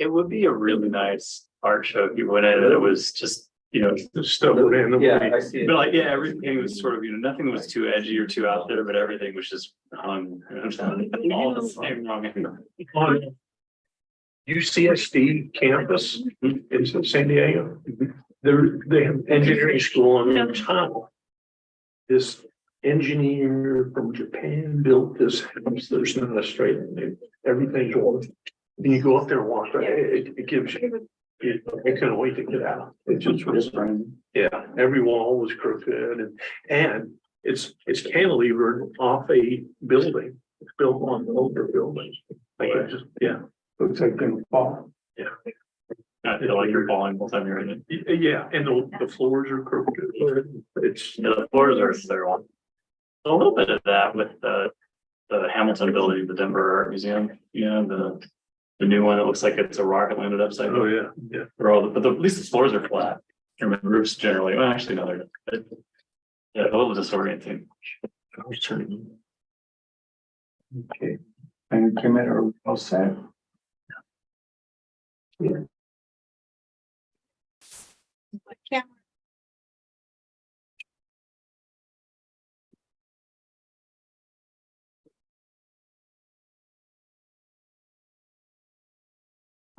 It would be a really nice art show if you went in and it was just, The stuff randomly. Yeah, I see but it. like, yeah, everything was sort of, nothing was too edgy or too out there, but everything was just hung. All the same wrong. On UCSD campus in San Diego, they have engineering school on the top. This engineer from Japan built this house. There's not a straight, everything's all. And you go up there and walk, it gives you, I couldn't wait to get out. It just was, yeah, every wall was crooked and it's cantilevered off a building. It's built on an older building. Like it just, yeah. Looks like they would fall. Yeah. I feel like you're falling the time you're in it. Yeah, and the floors are crooked. It's, Yeah, the floors are there one. A little bit of that with the Hamilton building, the Denver Art Museum, the new one that looks like it's a rocket landed upside oh, down. yeah, But at least the floors are flat. And the roofs generally, well, actually, no, they're not. Yeah, a little disorienting. Okay. And Kim, are we all set?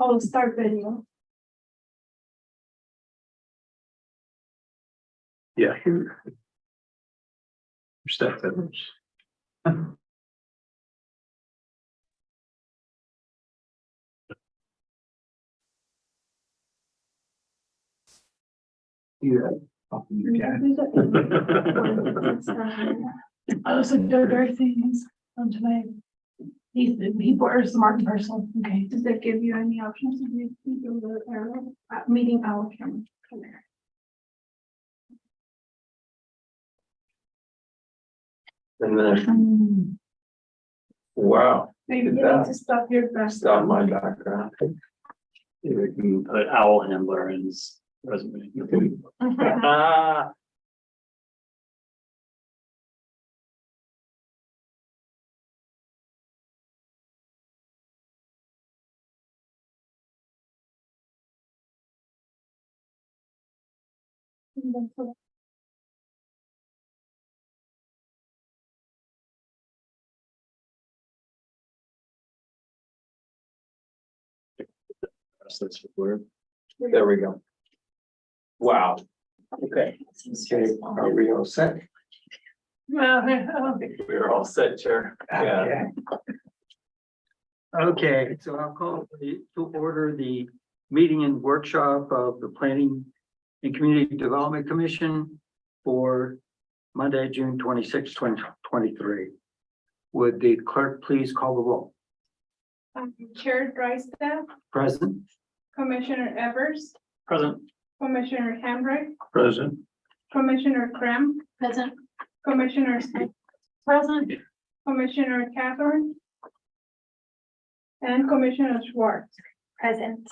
Oh, start video. yeah. Here. Step that. Yeah. I listen to their things on tonight. He borders the Martin parcel. Okay. Does that give you any options to do the arrow meeting our camera? Come there. And then, wow, Maybe you Did need that. to stop your best. stop my background. We can put Owl Handler in his resume. Ah. That's weird. There we go. Wow. Okay. Okay, are we all set? Well, We're all set, Chair. Yeah. Okay, so I'll call to order the meeting and workshop of the Planning and Community Development Commission for Monday, June 26, 2023. Would the clerk please call the roll? Chair Drysdale, Present? Commissioner Evers, Present. Commissioner Hambright, Present. Commissioner Krem. Present. Commissioner Smith. Present. Commissioner Catherine. And Commissioner Schwartz. Present.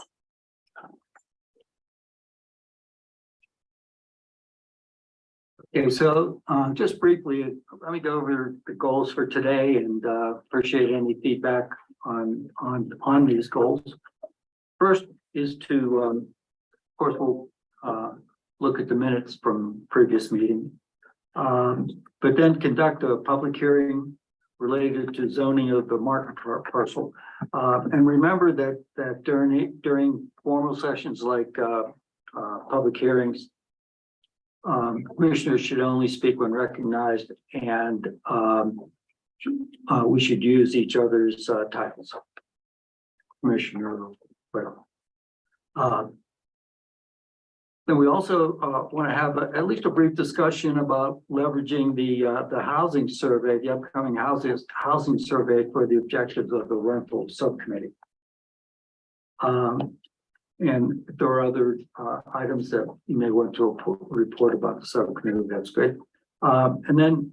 Okay, so just briefly, let me go over the goals for today and appreciate any feedback on these goals. First is to, of course, we'll look at the minutes from previous meeting. But then conduct a public hearing related to zoning of the Martin parcel. And remember that during formal sessions like public hearings, commissioners should only speak when recognized, and we should use each other's titles. Commissioner, whatever. Then we also want to have at least a brief discussion about leveraging the housing survey, the upcoming housing survey for the objectives of the rental subcommittee. And if there are other items that you may want to report about the subcommittee, that's good. And then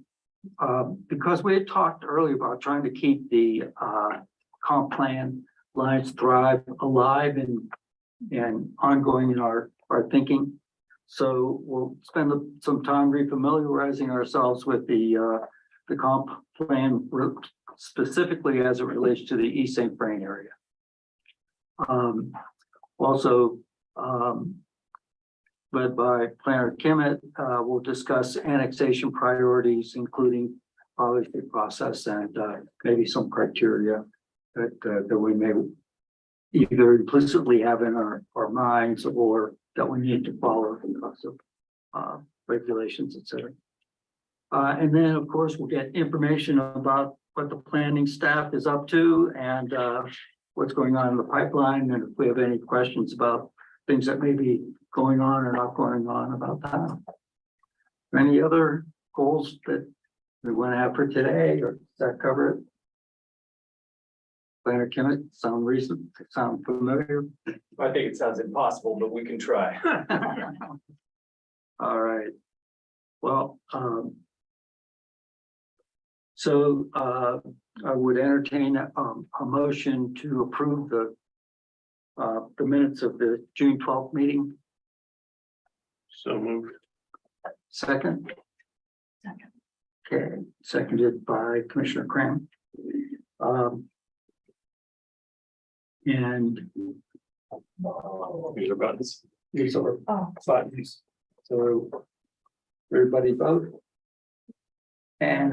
because we had talked earlier about trying to keep the comp plan Lions Thrive alive and ongoing in our thinking. So we'll spend some time refamiliarizing ourselves with the comp plan specifically as it relates to the East St. Vrain area. Also, led by Planner Kimmett, we'll discuss annexation priorities, including policy process and maybe some criteria that we may either implicitly have in our minds or that we need to follow because of regulations, et cetera. And then, of course, we'll get information about what the planning staff is up to and what's going on in the pipeline. And if we have any questions about things that may be going on or not going on about that. Any other goals that we want to have for today, or does that cover it? Planner Kimmett, sound familiar? I think it sounds impossible, but we can try. All right. Well, I would entertain a motion to approve the minutes of the June 12th meeting. So moved. Second. Second. Okay, seconded by Commissioner Cram. And These are buttons. these are Oh. buttons. So everybody vote. And.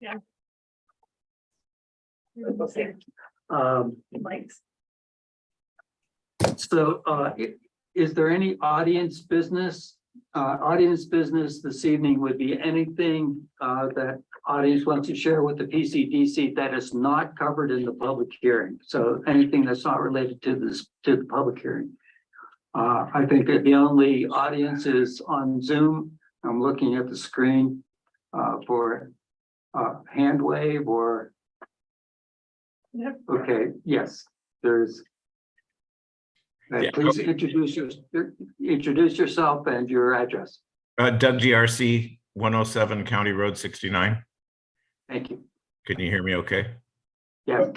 Yeah. Likes. So is there any audience business? Audience business this evening would be anything that audience wants to share with the PCDC that is not covered in the public hearing. So anything that's not related to the public hearing. I think that the only audience is on Zoom. I'm looking at the screen for hand wave or. Yep. Okay, yes, there's. Yeah. Please introduce yourself and your address. Doug GRC, 107 County Road 69. Thank you. Can you hear me okay? Yeah,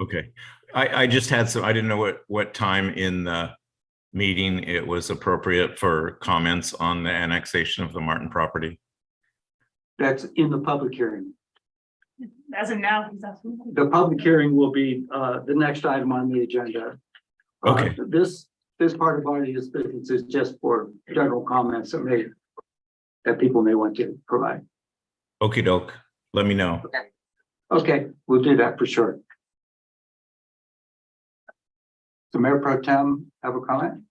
Okay. I just had some, I didn't know what time in the meeting it was appropriate for comments on the annexation of the Martin property. that's in the public hearing. As of now, he's asking. The public hearing will be the next item on the agenda. Okay. This part of audience business is just for general comments that people may want to provide. Okey doke. Let me know. Okay, we'll do that for sure. So Mayor Pro Tem, have a comment?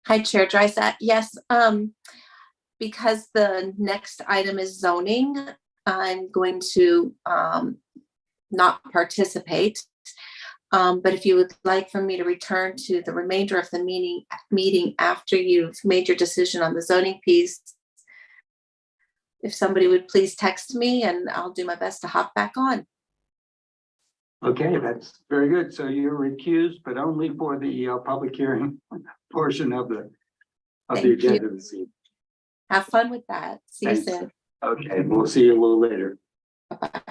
Hi, Chair Drysat. Yes, because the next item is zoning, I'm going to not participate. But if you would like for me to return to the remainder of the meeting after you've made your decision on the zoning piece, if somebody would please text me and I'll do my best to hop back on. Okay, that's very good. So you're recused, but only for the public hearing portion of the Thank you. agenda this evening. Have fun with that. See you Thanks. soon. Okay, we'll see you a little later. Bye-bye.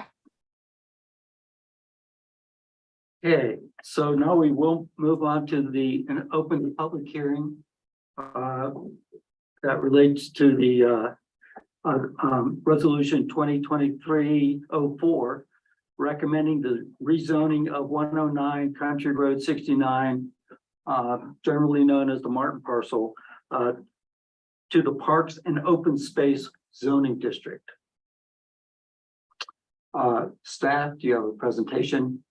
Okay, so now we will move on to an open public hearing that relates to the resolution 2023-04, recommending the rezoning of 109 Country Road 69, generally known as the Martin parcel, to the Parks and Open Space zoning district. Staff, do you have a presentation?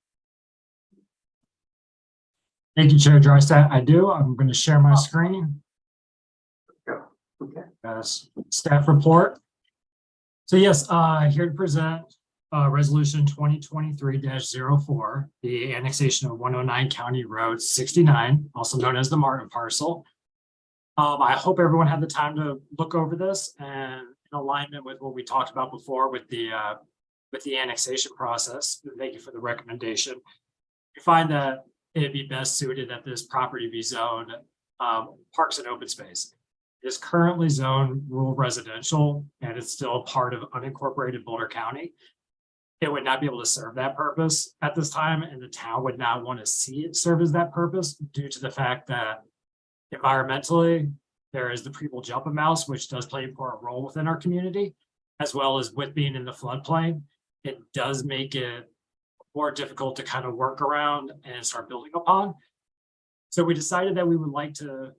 Thank you, Chair Drysdale. I do. I'm going to share my screen. Okay. Staff report. So yes, here to present resolution 2023-04, the annexation of 109 County Road 69, also known as the Martin parcel. I hope everyone had the time to look over this, and in alignment with what we talked about before with the annexation process. Thank you for the recommendation. You find that it'd be best suited that this property be zoned parks and open space. It is currently zoned rural residential, and it's still part of unincorporated Boulder County. It would not be able to serve that purpose at this time, and the town would not want to see it serve as that purpose due to the fact that environmentally, there is the Preble Jumping Mouse, which does play a important role within our community, as well as with being in the floodplain. It does make it more difficult to kind of work around and start building upon. So we decided that we would like to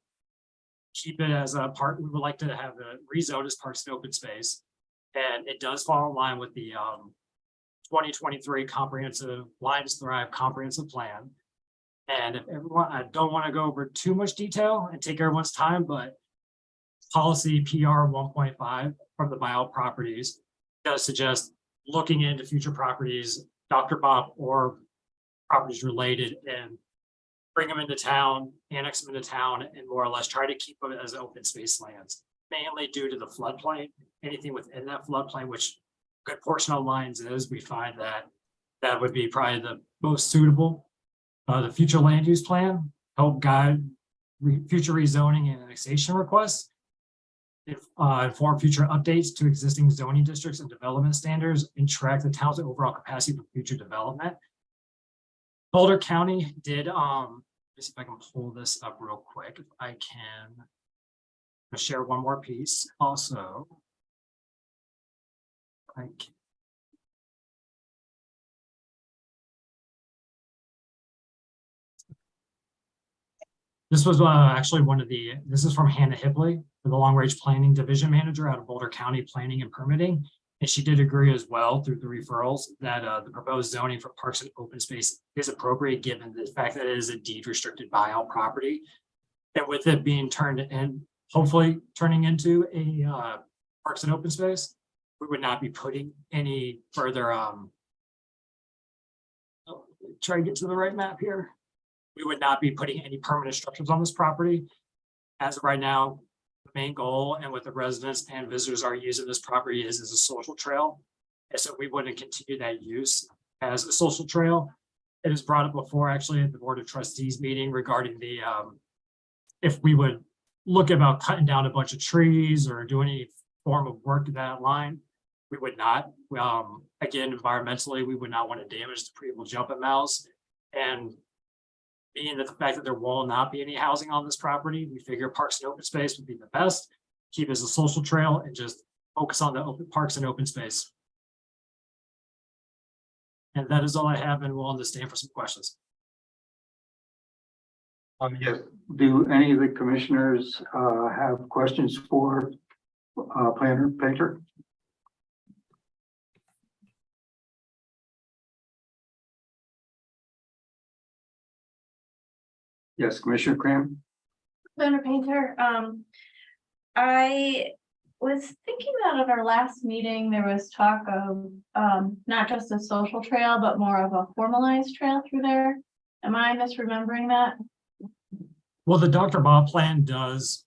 keep it as a part, we would like to have it rezoned as parks and open space. And it does fall in line with the 2023 comprehensive Lions Thrive comprehensive plan. And if everyone, I don't want to go over too much detail and take everyone's time, but policy PR 1.5 from the buyout properties does suggest looking into future properties, Dr. Bob, or properties related, and bring them into town, annex them into town, and more or less try to keep them as open space lands, mainly due to the floodplain. Anything within that floodplain, which a good portion of Lions is, we find that that would be probably the most suitable. The future land use plan help guide future rezoning and annexation requests. Inform future updates to existing zoning districts and development standards, and track the town's overall capacity for future development. Boulder County did, let's see if I can pull this up real quick. If I can share one more piece also. This was actually this is from Hannah Hibley, the Long Range Planning Division Manager out of Boulder County Planning and Permitting. And she did agree as well through the referrals that the proposed zoning for parks and open space is appropriate given the fact that it is a deed restricted buyout property. And with it being turned in, hopefully turning into a parks and open space, we would not be putting any further, try and get to the right map here. We would not be putting any permanent structures on this property. As of right now, the main goal and what the residents and visitors are using this property is as a social trail. And so we wouldn't continue that use as a social trail. It was brought up before actually at the Board of Trustees meeting regarding the, if we would look about cutting down a bunch of trees or doing any form of work to that line, we would not. Again, environmentally, we would not want to damage the pre-able jumping mouse. And being that the fact that there will not be any housing on this property, we figure parks and open space would be the best. Keep it as a social trail and just focus on the open parks and open space. And that is all I have, and we'll understand for some questions. Yes. Do any of the commissioners have questions for Planner Painter? Yes, Commissioner Cram. Planner Painter, I was thinking that at our last meeting, there was talk of not just a social trail, but more of a formalized trail through there. Am I misremembering that? Well, the Dr. Bob plan does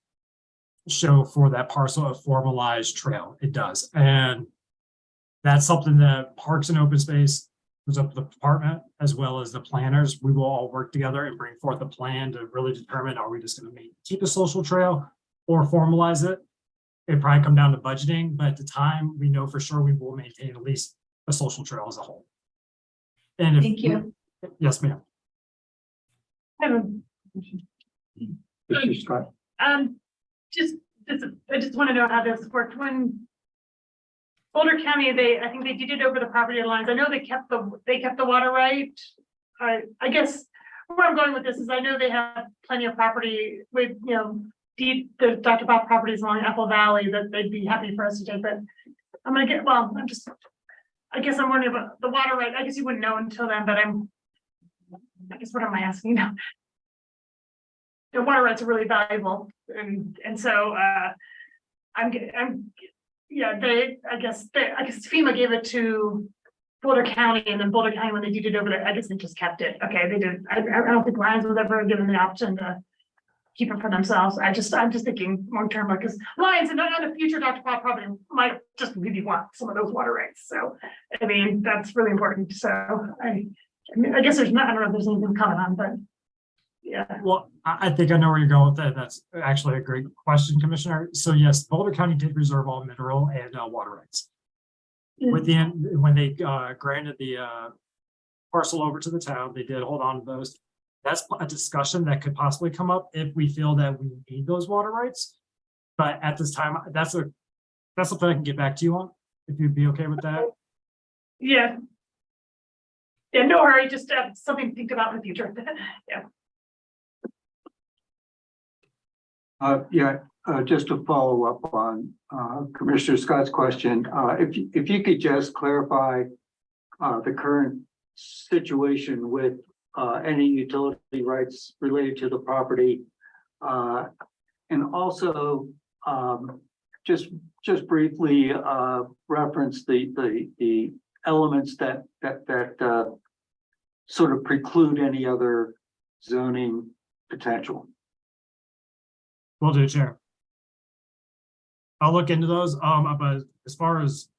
show for that parcel a formalized trail. It does. And that's something that Parks and Open Space was up to the department as well as the planners. We will all work together and bring forth a plan to really determine, are we just going to keep a social trail or formalize it? It'd probably come down to budgeting, but at the time we know for sure we will maintain at least a social trail as a whole. And if, Thank you. Yes, ma'am. Mr. Scott. I just want to know how this worked when Boulder County, I think they deeded over the property lines. I know they kept the water right. I guess where I'm going with this is I know they have plenty of property with, the Dr. Bob properties along Apple Valley that they'd be happy for us to take, but I guess I'm wondering about the water right. I guess you wouldn't know until then, but I guess what am I asking now? The water rights are really valuable, and so I guess FEMA gave it to Boulder County, and then Boulder County, when they deeded over there, I guess they just kept it. Okay, they did. I don't think Lions was ever given the option to keep it for themselves. I'm just thinking long term, because Lions and the future Dr. Bob probably might just really want some of those water rights. So I mean that's really important. So I guess I don't know if there's anything coming on, but yeah. Well, I think I know where you're going with that. That's actually a great question, Commissioner. So yes, Boulder County did reserve all mineral and water rights. With the end, when they granted the parcel over to the town, they did hold on to those. That's a discussion that could possibly come up if we feel that we need those water rights. But at this time, that's something I can get back to you on, if you'd be okay with that. Yeah. Yeah, no hurry, just something to think about in the future. Yeah. Just to follow up on Commissioner Scott's question, if you could just clarify the current situation with any utility rights related to the property. And also, just briefly reference the elements that sort of preclude any other zoning potential. Will do, Chair. I'll look into those. But as far as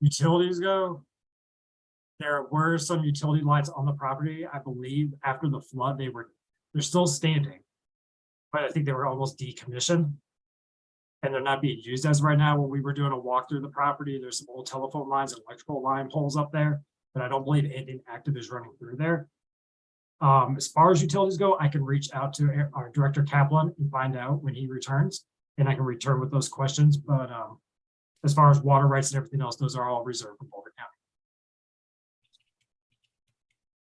utilities go, there were some utility lights on the property. I believe after the flood, they're still standing. But I think they were almost decommissioned. And they're not being used as right now. When we were doing a walk through the property, there's some old telephone lines and electrical line poles up there, but I don't believe anything active is running through there. As far as utilities go, I can reach out to our Director Kaplan and find out when he returns, and I can return with those questions. But as far as water rights and everything else, those are all reserved for Boulder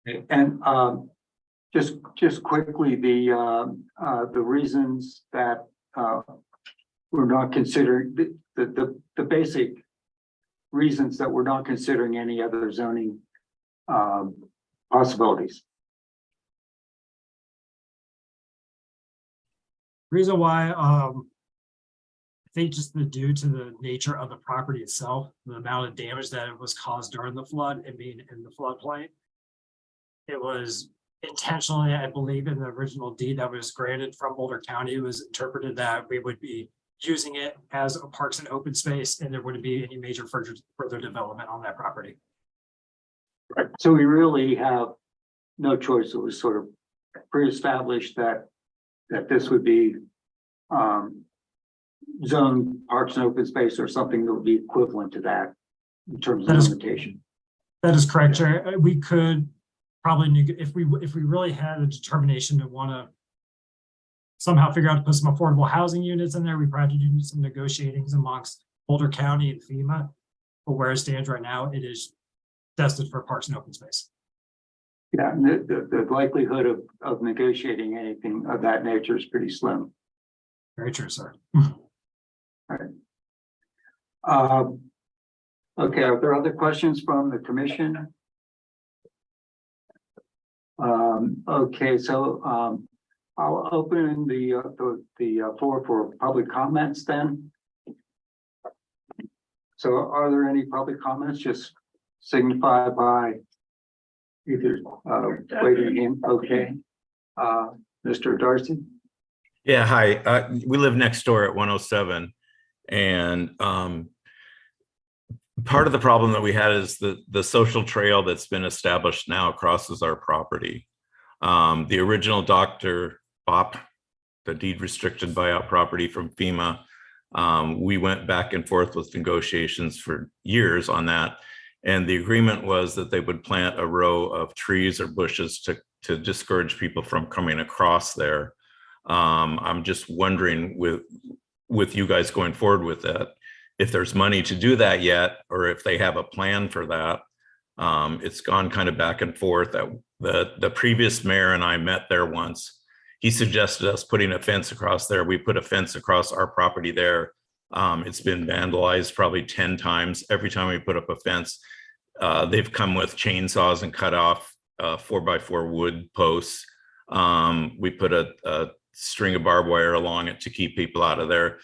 County. And just quickly, the reasons that we're not considering the basic reasons that we're not considering any other zoning possibilities. Reason why, I think just due to the nature of the property itself, the amount of damage that it was caused during the flood and being in the floodplain. It was intentionally, I believe, in the original deed that was granted from Boulder County, it was interpreted that we would be using it as a parks and open space, and there wouldn't be any major further development on that property. Right. So we really have no choice. It was sort of pre-established that this would be zone parks and open space or something that would be equivalent to that in terms of limitation. That is correct, Chair. We could probably, if we really had a determination to want to somehow figure out to put some affordable housing units in there, we probably do some negotiatings amongst Boulder County and FEMA. But where it stands right now, it is destined for parks and open space. Yeah, and the likelihood of negotiating anything of that nature is pretty slim. Very true, sir. Okay, are there other questions from the commission? Okay, so I'll open the floor for public comments then. So are there any public comments? Just signify by either waving your hand. Okay. Mr. Darcy? Yeah, hi. We live next door at 107. And part of the problem that we had is the social trail that's been established now crosses our property. The original Dr. Bopp, the deed restricted buyout property from FEMA, we went back and forth with negotiations for years on that. And the agreement was that they would plant a row of trees or bushes to discourage people from coming across there. I'm just wondering with you guys going forward with that, if there's money to do that yet, or if they have a plan for that. It's gone kind of back and forth. The previous mayor and I met there once. He suggested us putting a fence across there. We put a fence across our property there. It's been vandalized probably 10 times. Every time we put up a fence, they've come with chainsaws and cut off 4x4 wood posts. We put a string of barbed wire along it to keep people out of there.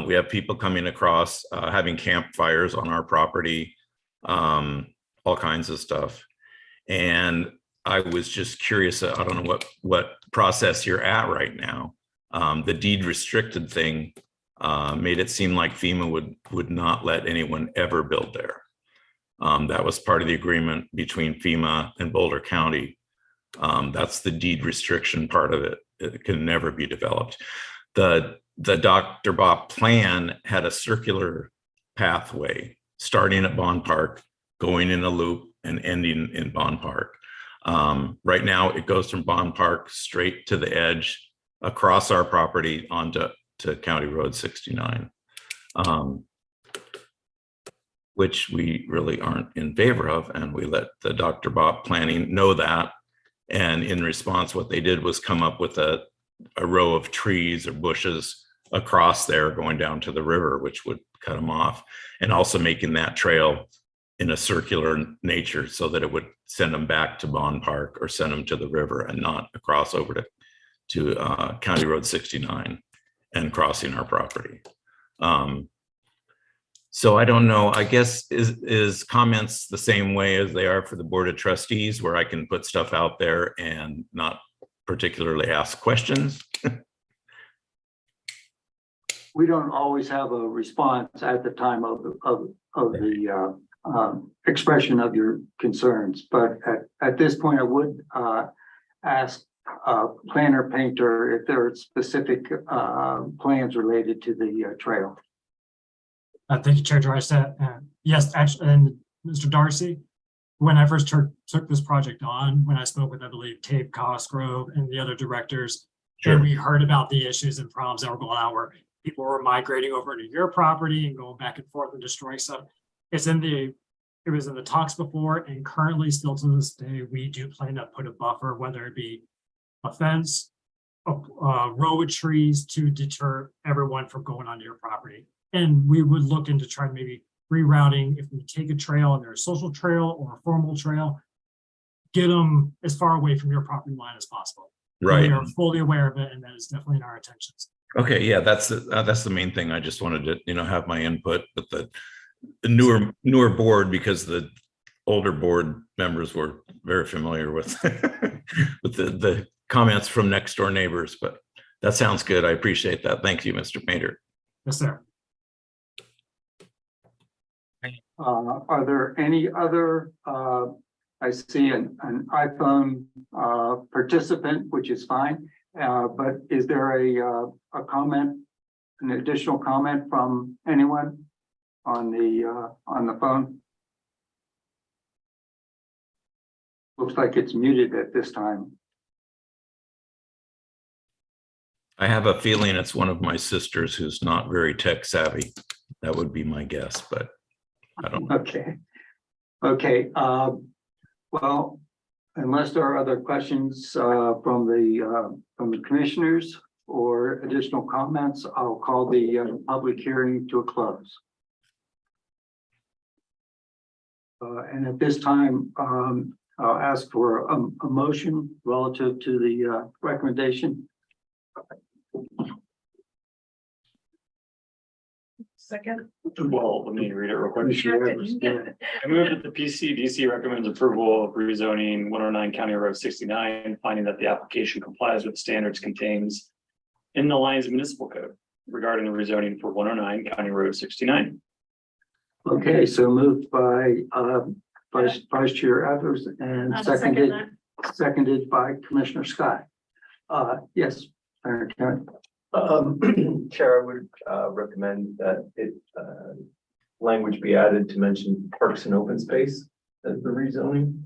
We have people coming across, having campfires on our property, all kinds of stuff. And I was just curious, I don't know what process you're at right now. The deed restricted thing made it seem like FEMA would not let anyone ever build there. That was part of the agreement between FEMA and Boulder County. That's the deed restriction part of it. It can never be developed. The Dr. Bopp plan had a circular pathway starting at Bond Park, going in a loop and ending in Bond Park. Right now it goes from Bond Park straight to the edge across our property onto County Road 69. which we really aren't in favor of. And we let the Dr. Bob planning know that. And in response, what they did was come up with a row of trees or bushes across there going down to the river, which would cut them off, and also making that trail in a circular nature so that it would send them back to Bond Park or send them to the river and not across over to County Road 69 and crossing our property. So I don't know, I guess is comments the same way as they are for the Board of Trustees, where I can put stuff out there and not particularly ask questions? We don't always have a response at the time of the expression of your concerns, but at this point, I would ask planner painter if there are specific plans related to the trail. Thank you, Chair Drysdale. Yes, actually, and Mr. Darcy, when I first took this project on, when I spoke with, I believe, Tape Cosgrove and the other directors, and we heard about the issues and problems that were going on where people were migrating over to your property and going back and forth and destroying stuff. It was in the talks before, and currently still to this day, we do plan to put a buffer, whether it be a fence, a row of trees to deter everyone from going onto your property. And we would look into trying maybe rerouting, if we take a trail and there's a social trail or a formal trail, get them as far away from your property line as possible. Right. We are fully aware of it, and that is definitely in our intentions. Okay, yeah, that's the main thing. I just wanted to, have my input with the newer board, because the older board members were very familiar with with the comments from next door neighbors. But that sounds good. I appreciate that. Thank you, Mr. Painter. Yes, sir. Are there any other, I see an iPhone participant, which is fine, but is there a comment, an additional comment from anyone on the phone? Looks like it's muted at this time. I have a feeling it's one of my sisters who's not very tech savvy. That would be my guess, but I don't know. Okay. Well, unless there are other questions from the commissioners or additional comments, I'll call the public hearing to a close. And at this time, I'll ask for a motion relative to the recommendation. Second. Well, let me read it real quick. Commissioner I move that the PCDC recommends approval of rezoning 109 County Road 69, finding that the application complies with standards contains in the Lions Municipal Code regarding the rezoning for 109 County Road 69. Okay, so moved by Vice Chair Evers and I'll second that. seconded by Commissioner Scott. Yes, Senator Karen. Chair, I would recommend that language be added to mention parks and open space as the rezoning.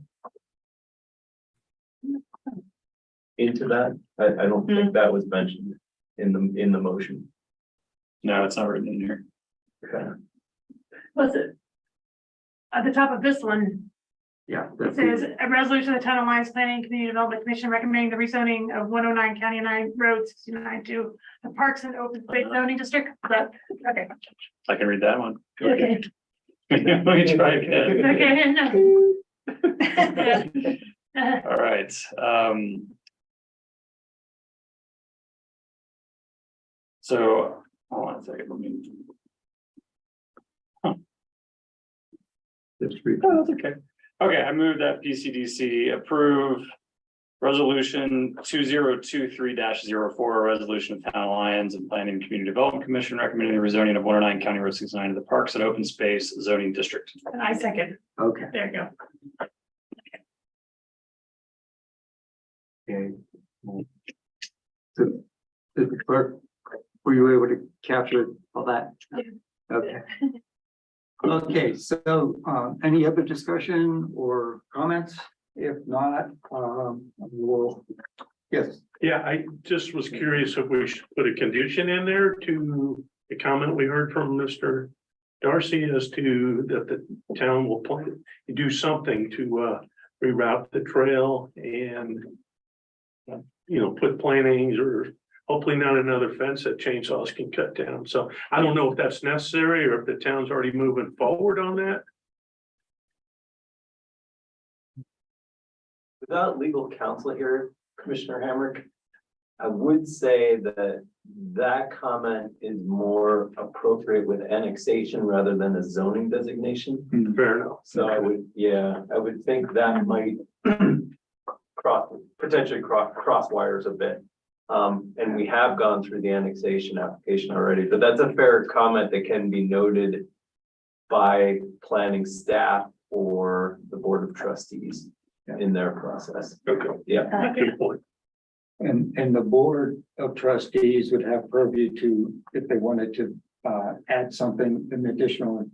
Into that, I don't think that was mentioned in the motion. No, it's not written in here. Okay. Was it? At the top of this one, Yeah. it says a resolution of the Town of Lyons Planning and Community Development Commission recommending the rezoning of 109 County Line Road 69 to the Parks and Open Space Zoning District. But okay. I can read that one. Okay. Let me try again. Okay. All right. So hold on a second. Let me. Oh, that's okay. Okay, I move that PCDC approve resolution 2023-04, a resolution of Town of Lyons and Planning and Community Development Commission recommending the rezoning of 109 County Road 69 to the Parks and Open Space Zoning District. And I second. Okay. There you go. Okay. So, the clerk, were you able to capture all that? Okay. Okay, so any other discussion or comments? If not, we'll, yes. Yeah, I just was curious if we should put a condition in there to the comment we heard from Mr. Darcy as to that the town will plan, do something to reroute the trail and put plantings or hopefully not another fence that chainsaws can cut down. So I don't know if that's necessary or if the town's already moving forward on that. Without legal counsel here, Commissioner Hamrick, I would say that that comment is more appropriate with annexation rather than a zoning designation. Fair enough. So I would think that might potentially cross wires a bit. And we have gone through the annexation application already, but that's a fair comment that can be noted by planning staff or the Board of Trustees in their process. Okay. Yeah. Good point. And the board of trustees would have purview to, if they wanted to, add something, an additional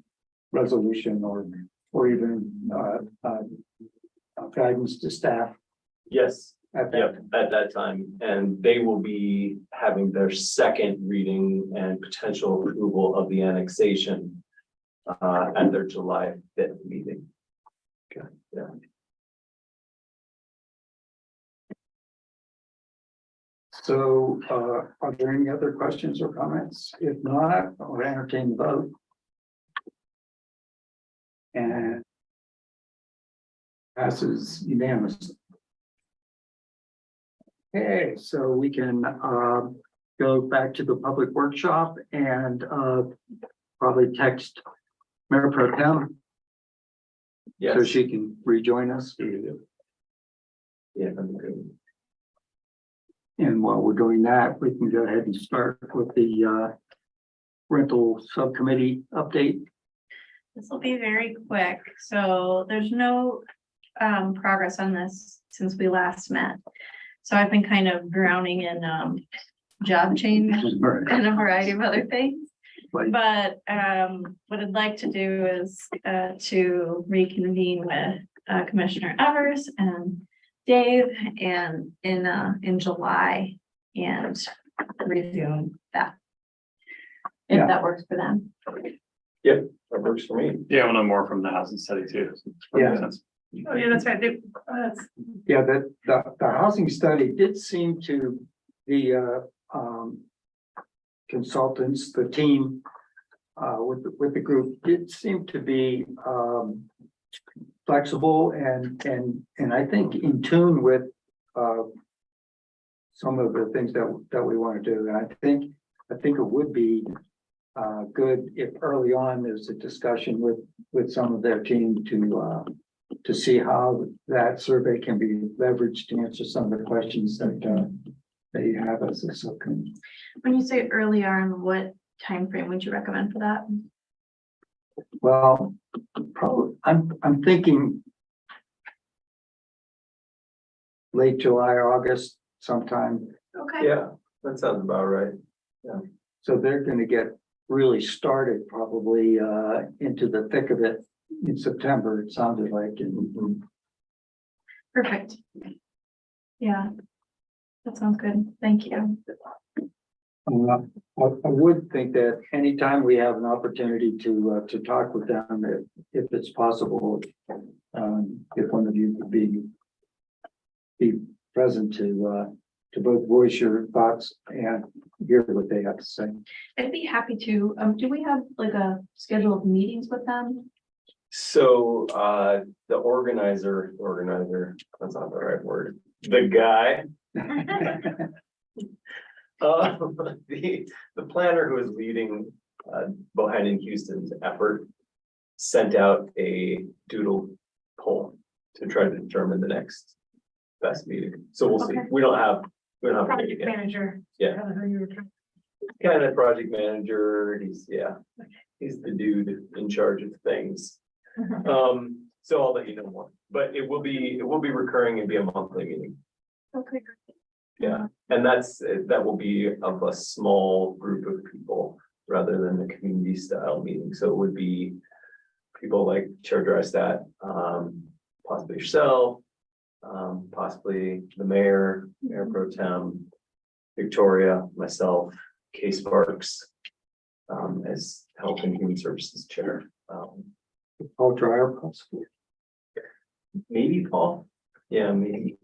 resolution or even, guidance to staff Yes. at that. Yep, at that time, and they will be having their second reading and potential approval of the annexation at their July 5th meeting. Okay. Yeah. So, are there any other questions or comments? If not, I'll entertain the vote. And passes unanimously. Okay, so we can go back to the public workshop and probably text Mayor Pro Tem so Yes. she can rejoin us. Yeah. I'm good. And while we're doing that, we can go ahead and start with the rental subcommittee update. This will be very quick. So there's no progress on this since we last met. So I've been kind of drowning in job change and a variety of other things. Right. But what I'd like to do is to reconvene with Commissioner Evers and Dave and in July and resume that. If Yeah. that works for them. That works for me. Yeah, we'll know more from the housing study too. Yeah. Oh, yeah, that's right. Yeah, the housing study did seem to the consultants, the team with the group did seem to be flexible and I think in tune with some of the things that we want to do. And I think it would be good if early on there's a discussion with some of their team to see how that survey can be leveraged to answer some of the questions that you have as a subcommittee. When you say early on, what time frame would you recommend for that? Well, probably, I'm thinking late July or August sometime. Okay. Yeah, that sounds about right. So they're gonna get really started probably into the thick of it in September, it sounded like. And Perfect. Yeah. That sounds good. Thank you. I would think that anytime we have an opportunity to talk with them, if it's possible, if one of you could be present to both voice your thoughts and hear what they have to say. I'd be happy to. Do we have like a schedule of meetings with them? So the organizer, that's not the right word. The guy, the planner who is leading Bohannon Houston's effort sent out a doodle poll to try to determine the next best meeting. So we'll see. Okay. We don't have a meeting Project yet. manager. Yeah. Kind of who you were trying- Kind of project manager. He's the dude in charge of things. So I'll let you know more, but it will be recurring and be a monthly meeting. Okay. Yeah, and that will be of a small group of people rather than the community style meeting. So it would be people like Chair Drystat, possibly yourself, possibly the mayor, Mayor Pro Tem, Victoria, myself, Kay Sparks, as Health and Human Services Chair. Paul Dryer, possibly. Maybe Paul, yeah, maybe.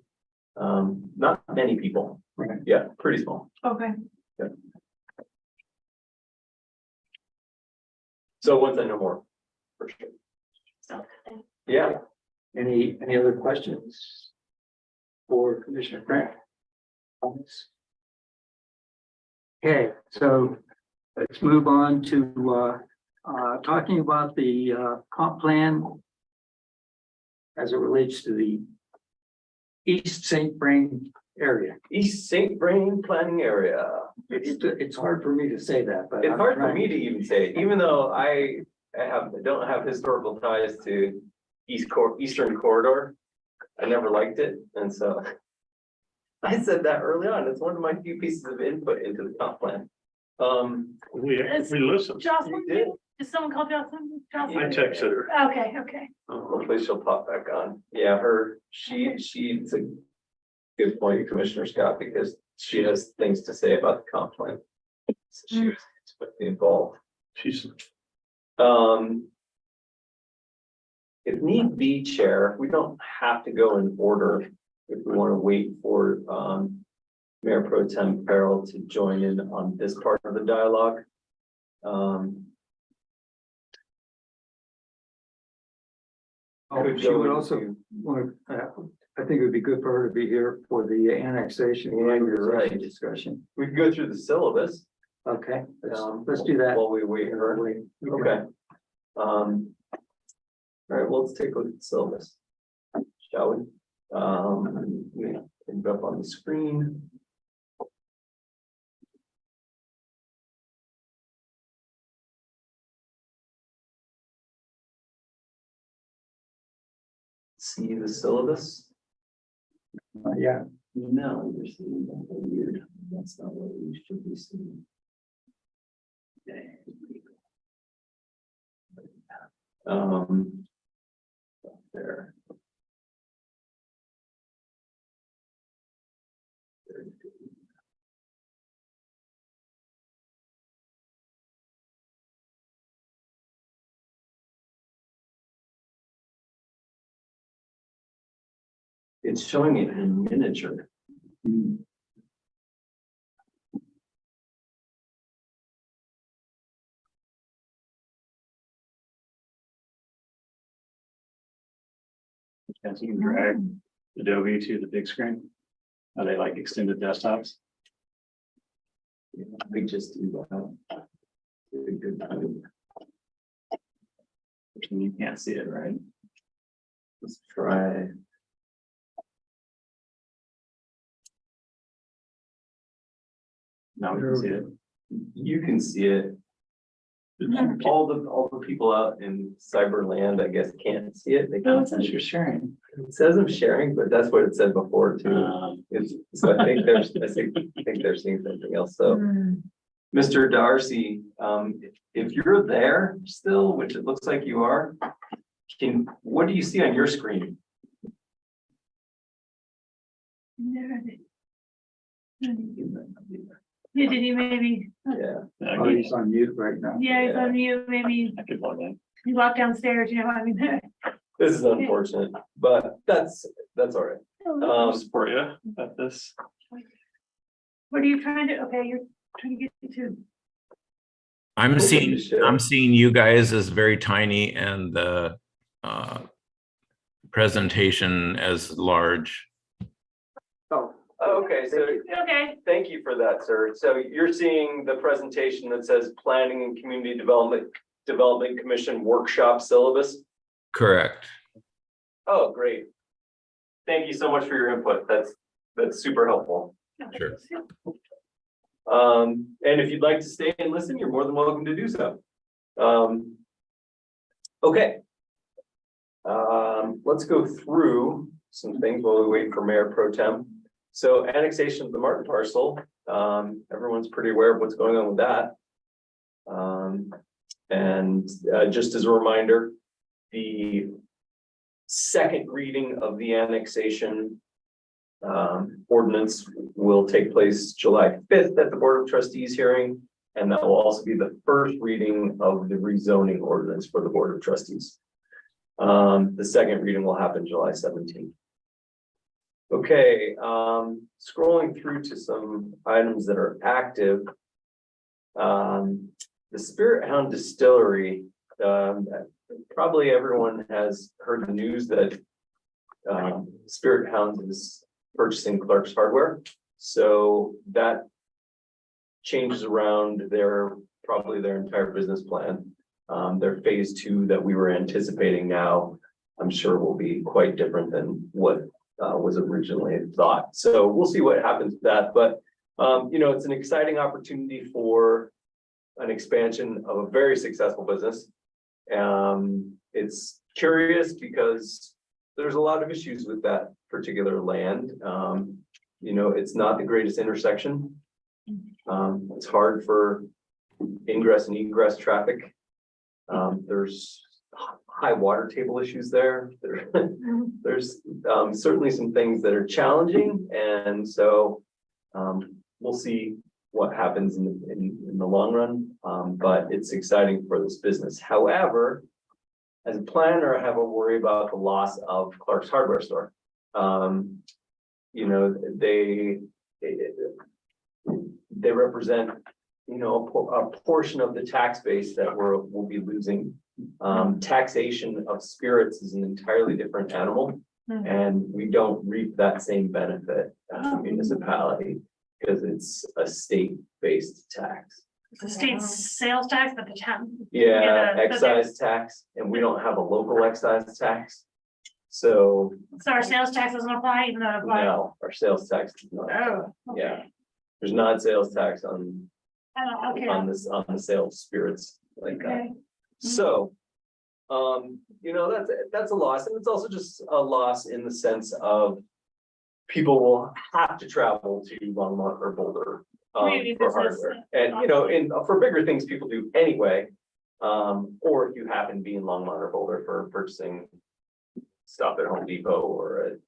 Not many people, Right. yeah, pretty small. Okay. So once I know more, for sure. Yeah, Any other questions? For Commissioner Grant? Comments? Okay, so let's move on to talking about the comp plan as it relates to the East St. Brain area. East St. Brain Planning Area. It's hard for me to say that, but. It's I'm hard for trying. me to even say, even though I don't have historical ties to Eastern Corridor. I never liked it, and so I said that early on. It's one of my few pieces of input into the comp plan. We listened. Jocelyn, You did? did someone call Jocelyn? I Jocelyn? texted her. Okay, okay. Hopefully she'll pop back on. Yeah, she's a good point, Commissioner Scott, because she has things to say about the comp plan. So she was involved. She's, If need be, Chair, we don't have to go in order if we want to wait for Mayor Pro Tem Farrell to join in on this part of the dialogue. Could She would go also into- want to, I think it would be good for her to be here for the annexation. Yeah, you're right. Discussion. We can go through the syllabus. Okay, let's do that. While we wait for her. Okay. All right, well, let's take a look at the syllabus. Shall we? Let me put it up on the screen. See the syllabus? Yeah, No, you're seeing that weird. That's not what we should be seeing. There. It's showing it in miniature. Yes, you can drag Adobe to the big screen. Are they like extended desktops? We just do that. You can't see it, right? Let's try. Now we can see it. You can see it. All the people out in cyberland, I guess, can't see it. They No, can't it says see you're sharing. it. It says I'm sharing, but that's what it said before too. So I think I think they're seeing something else. So, Mr. Darcy, if you're there still, which it looks like you are, what do you see on your screen? Yeah, did you maybe, Yeah. oh, he's on mute right now. yeah, he's on mute, maybe I could log in. you walk downstairs, you know what I mean? This is unfortunate, but that's all right. I'll support you at this. What are you trying to, okay, you're trying to get to, I'm Open seeing, to share. I'm seeing you guys as very tiny and the presentation as large. Oh, Okay, so okay, thank you for that, sir. So you're seeing the presentation that says Planning and Community Development Commission Workshop Syllabus? Correct. Oh, great. Thank you so much for your input. That's super helpful. Sure. And if you'd like to stay and listen, you're more than welcome to do so. Okay. Let's go through some things while we wait for Mayor Pro Tem. So annexation of the Martin parcel, everyone's pretty aware of what's going on with that. And just as a reminder, the second reading of the annexation ordinance will take place July 5th at the Board of Trustees hearing. And that will also be the first reading of the rezoning ordinance for the Board of Trustees. The second reading will happen July 17th. Okay, scrolling through to some items that are active. The Spirit Hound Distillery, probably everyone has heard the news that Spirit Hound is purchasing Clark's Hardware. So that changes around probably their entire business plan. Their phase 2 that we were anticipating now, I'm sure will be quite different than what was originally thought. So we'll see what happens with that. But you know, it's an exciting opportunity for an expansion of a very successful business. It's curious because there's a lot of issues with that particular land. You know, it's not the greatest intersection. It's hard for ingress and egress traffic. There's high water table issues there. There's certainly some things that are challenging, and so we'll see what happens in the long run. But it's exciting for this business. However, as a planner, I have a worry about the loss of Clark's Hardware Store. You know, they represent, you know, a portion of the tax base that we'll be losing. Taxation of spirits is an entirely different animal, and we don't reap that same benefit as a municipality because it's a state-based tax. It's a state sales tax, but the town. Yeah, but excise tax, and we don't have a local excise tax. So So our sales tax doesn't apply, even though it applies. no, our sales tax does not. Oh. okay. Yeah, there's not sales tax on Okay. on the sale of spirits like that. Okay. So, you know, that's a loss, and it's also just a loss in the sense of people will have to travel to Longmont or Boulder Community for business. hardware. And, you know, for bigger things, people do anyway. Or if you happen to be in Longmont or Boulder for purchasing stuff at Home Depot or at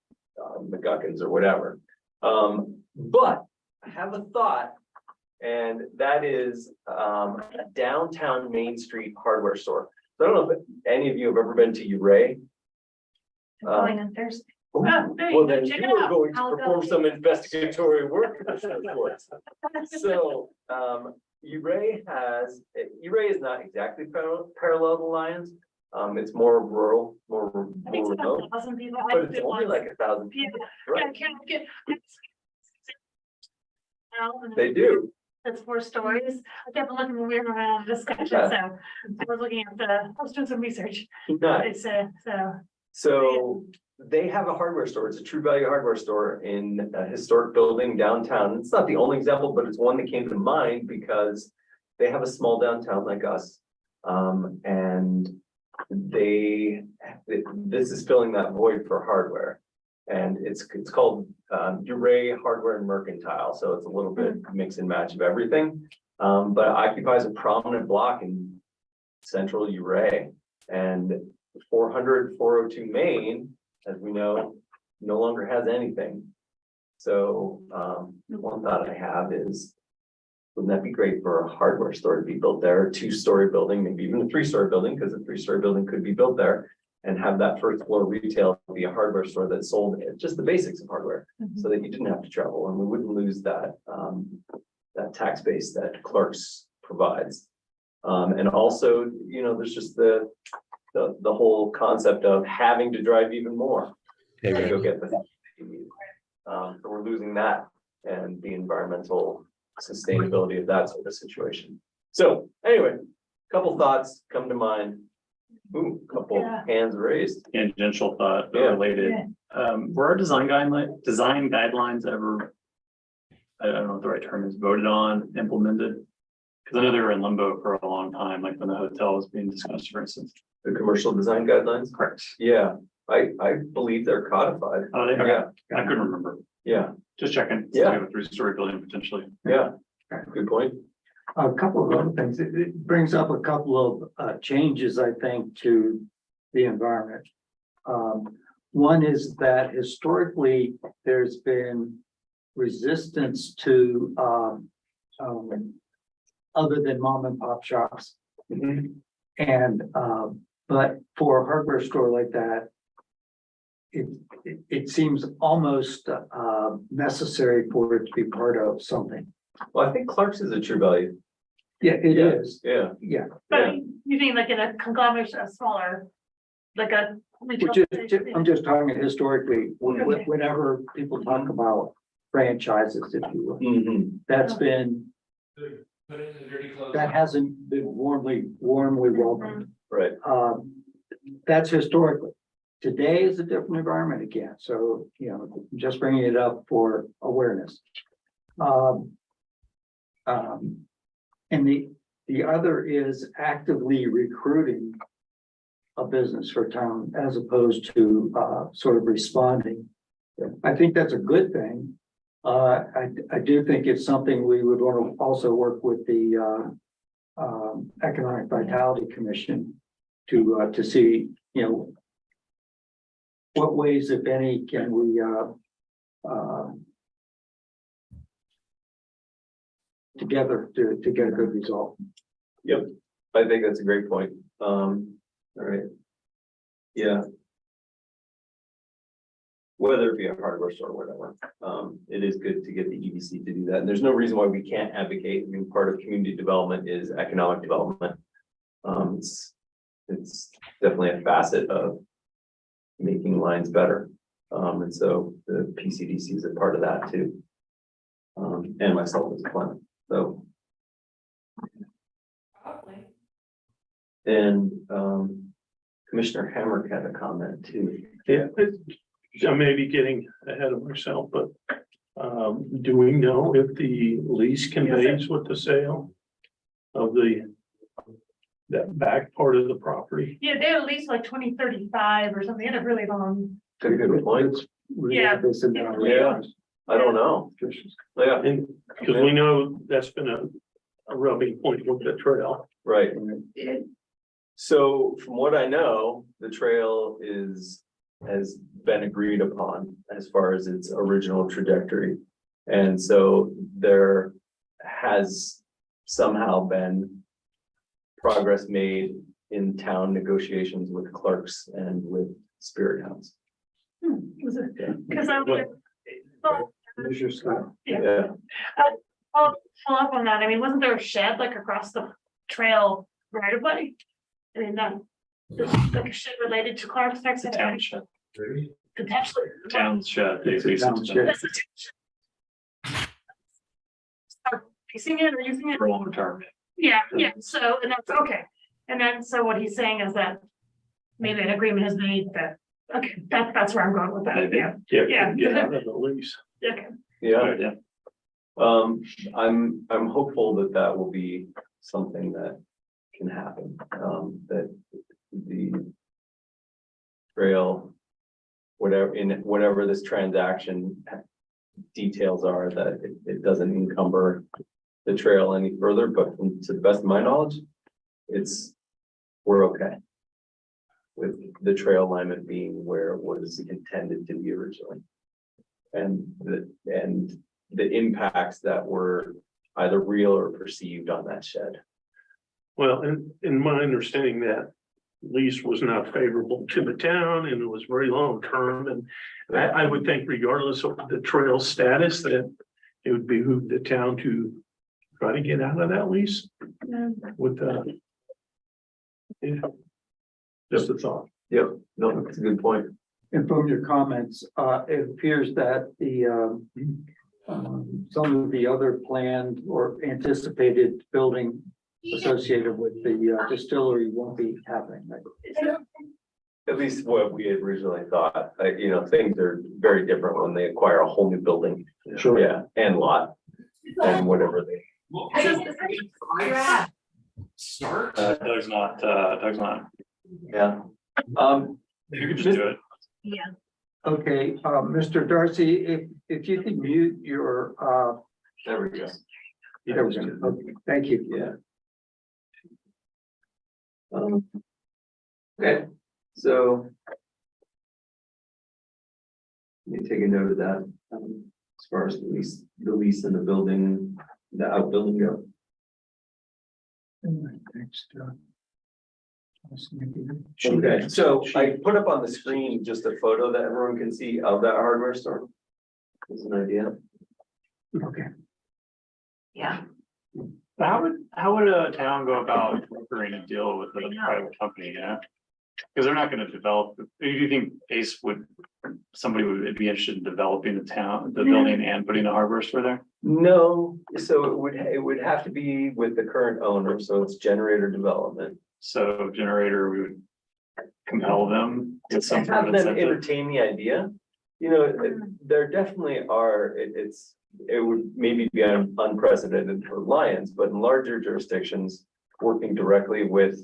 McGuckins or whatever. But I have a thought, and that is a downtown Main Street hardware store. So I don't know if any of you have ever been to Uray. Going on Thursday. Oh, there you Well, go. then Check you it are out. going to I'll go. perform some investigatory work. So, Uray is not exactly parallel to Lions. It's more rural, more I think it's about remote, 1,000 people. but it's only like 1,000 Yeah, people. yeah, Right, can't get. they do. It's 4 stories. I kept looking when we were around discussion, so Yeah. I was looking at I was doing some research. Nice. It's so. So they have a hardware store. It's a True Value hardware store in a historic building downtown. It's not the only example, but it's one that came to mind because they have a small downtown like us. And this is filling that void for hardware. And it's called Uray Hardware and Mercantile. So it's a little bit mix and match of everything. But it occupies a prominent block in central Uray. And 402 Main, as we know, no longer has anything. So one thought I have is, wouldn't that be great for a hardware store to be built there, a 2-story building, maybe even a 3-story building, because a 3-story building could be built there, and have that first floor retail be a hardware store that sold just the basics of hardware, so that you didn't have to travel, and we wouldn't lose that that tax base that Clark's provides. And also, you know, there's just the whole concept of having to drive even more to go get the things that you need. So we're losing that and the environmental sustainability of that sort of situation. So anyway, couple thoughts come to mind. Ooh, couple Yeah. hands raised. Tangential thought, but Yeah. related. Were our design guidelines ever, I don't know what the right term is, voted on, implemented? Because I know they were in limbo for a long time, like when the hotel was being discussed, for instance. The commercial design guidelines. Correct. Yeah, I believe they're codified. Oh, they, okay. Yeah, I couldn't remember. yeah, Just checking. Yeah. A 3-story building potentially. yeah. Good point. A couple of other things. It brings up a couple of changes, I think, to the environment. One is that historically, there's been resistance to other than mom and pop shops. And, but for a hardware store like that, it seems almost, necessary for it to be part of something. Well, I think Clark's is a True Value. Yeah, it Yeah. is. Yeah, Yeah. But you mean like in a conglomerate, a smaller, like a. retail place? I'm just talking historically, whenever people talk about franchises, if you will, Mhm. that's been, that hasn't been warmly welcomed. Right, That's historically. Today is a different environment again, so, you know, just bringing it up for awareness. And the other is actively recruiting a business for town as opposed to, sort of responding. I think that's a good thing. I do think it's something we would want to also work with the, Economic Vitality Commission to see, you know, what ways, if any, can we, together to get a good result. I think that's a great point. All right. Yeah. Whether it be a hardware store or whatever, it is good to get the EDC to do that. And there's no reason why we can't advocate. I mean, part of community development is economic development. It's definitely a facet of making lines better. And so the PCDC is a part of that too. And myself as a plan, so. And, Commissioner Hamrick had a comment too. Yeah, I may be getting ahead of myself, but do we know if the lease conveys with the sale of that back part of the property? Yeah, they had at least like 2035 or something, they had a really long. That's a good point. Yeah. Yeah. I don't know. Yeah, And because we know that's been a rubbing point with the trail. right. So from what I know, the trail has been agreed upon as far as its original trajectory. And so there has somehow been progress made in town negotiations with Clark's and with Spirit House. Because I would. Yeah, I'll follow up on that. I mean, wasn't there a shed like across the trail right of way? I mean, that, there's like a shed related to Clark's next to Town shed. potentially. Town shed. They lease it to them That's a town shed. Are Leasing it or using it? for long term. Yeah, so, and that's okay. And then, so what he's saying is that maybe an agreement is made that, okay, that's where I'm going with that, Maybe. yeah, Yeah, Yeah. get out of the lease. okay. yeah. Yeah. I'm hopeful that that will be something that can happen, that the trail, whatever this transaction details are, that it doesn't encumber the trail any further, but to the best of my knowledge, we're okay with the trail alignment being where it was intended to be originally. And the impacts that were either real or perceived on that shed. Well, and in my understanding, that lease was not favorable to the town and it was very long term. And I would think regardless of the trail status, that it would behoove the town to try to get out of that lease with yeah. Just a thought. Yep, no, that's a good point. And from your comments, it appears that some of the other planned or anticipated building associated with the distillery won't be happening. Right? At least what we had originally thought, things are very different when they acquire a whole new building. Sure. Yeah, and lot, and whatever they. Doug's not. Yeah. You could just do it. Okay, Mr. Darcy, if you could mute your, There we go. there we go. Okay, thank you. Yeah. Okay, so. Let me take a note of that, as far as the lease and the building, the outbuilding go. Next. Okay, so I put up on the screen just a photo that everyone can see of that hardware store. As an idea. Okay. Yeah. How would a town go about brokering a deal with a private company, yeah? Because they're not gonna develop, do you think Ace somebody would be interested in developing the building and putting a hardware store there? No, so it would have to be with the current owner, so it's generator development. So generator, we would compel them, get some sort Have of them incentive. entertain the idea. You know, there definitely are, it would maybe be unprecedented for Lions, but in larger jurisdictions, working directly with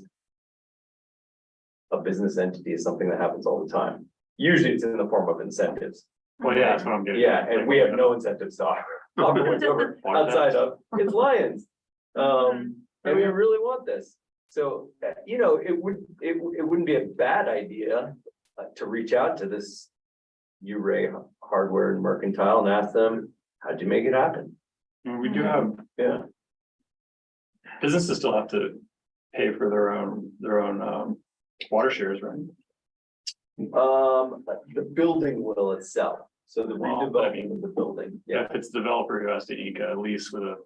a business entity is something that happens all the time. Usually it's in the form of incentives. Well, yeah, that's what I'm getting. Yeah, and we have no incentives to offer whatsoever outside of, it's Lions. And we really want this. So, you know, it wouldn't be a bad idea to reach out to this Uray Hardware and Mercantile and ask them, how'd you make it happen? And we do have, Yeah. businesses still have to pay for their own water shares, right? The building will itself, so the Well, but I redevelopment of the building, yeah. If it's the developer who has to ink a lease with a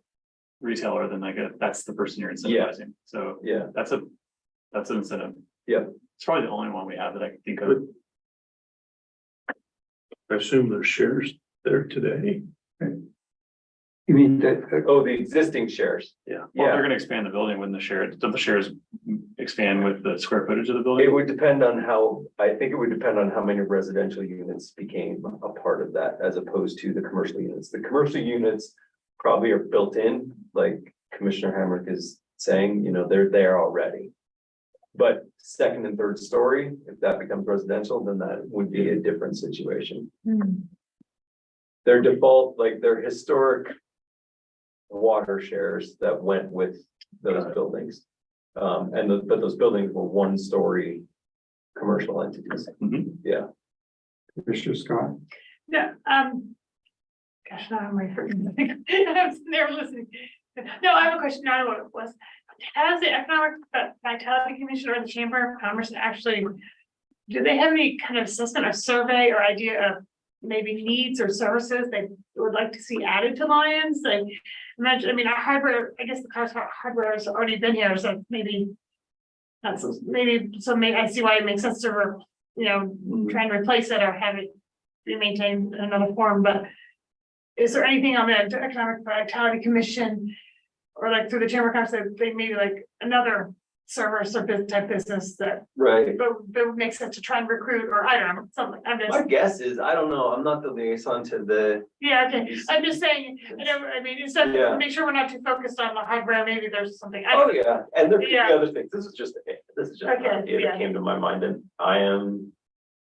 retailer, then that's the person you're incentivizing. So Yeah, that's an incentive. Yeah. It's probably the only one we have that I can think of. I assume there's shares there today. You mean that, oh, the existing shares, Yeah. Well, if they're yeah, gonna expand the building when don't the shares expand with the square footage of the it building? would depend on I think it would depend on how many residential units became a part of that, as opposed to the commercial units. The commercial units probably are built in, like Commissioner Hamrick is saying, you know, they're there already. But second and third story, if that becomes residential, then that would be a different situation. Their default, like their historic water shares that went with those buildings. But those buildings were one-story commercial entities. Mhm. Yeah. Mr. Scott? No, gosh, now I'm right for, I'm there listening. No, I have a question, I don't know what it was. Has the Economic Vitality Commission or the Chamber of Commerce actually, do they have any kind of assessment or survey or idea of maybe needs or services they would like to see added to Lions? Like, imagine, I mean, our hardware, I guess the car's hardware has already been here, so maybe that's, maybe I see why it makes sense to, try and replace it or have it be maintained in another form, but is there anything on the Economic Vitality Commission or like through the Chamber of Commerce that they maybe like another service or type business that Right. would make sense to try and recruit, or I don't know, something, I'm My just, guess is, I don't know, I'm not the liaison to the, yeah, okay, I'm just saying, I mean, instead, Yeah. make sure we're not too focused on the hardware, maybe there's something. oh yeah, and there could be Yeah. other things. This is just an Okay, idea yeah. that came to my mind, and I am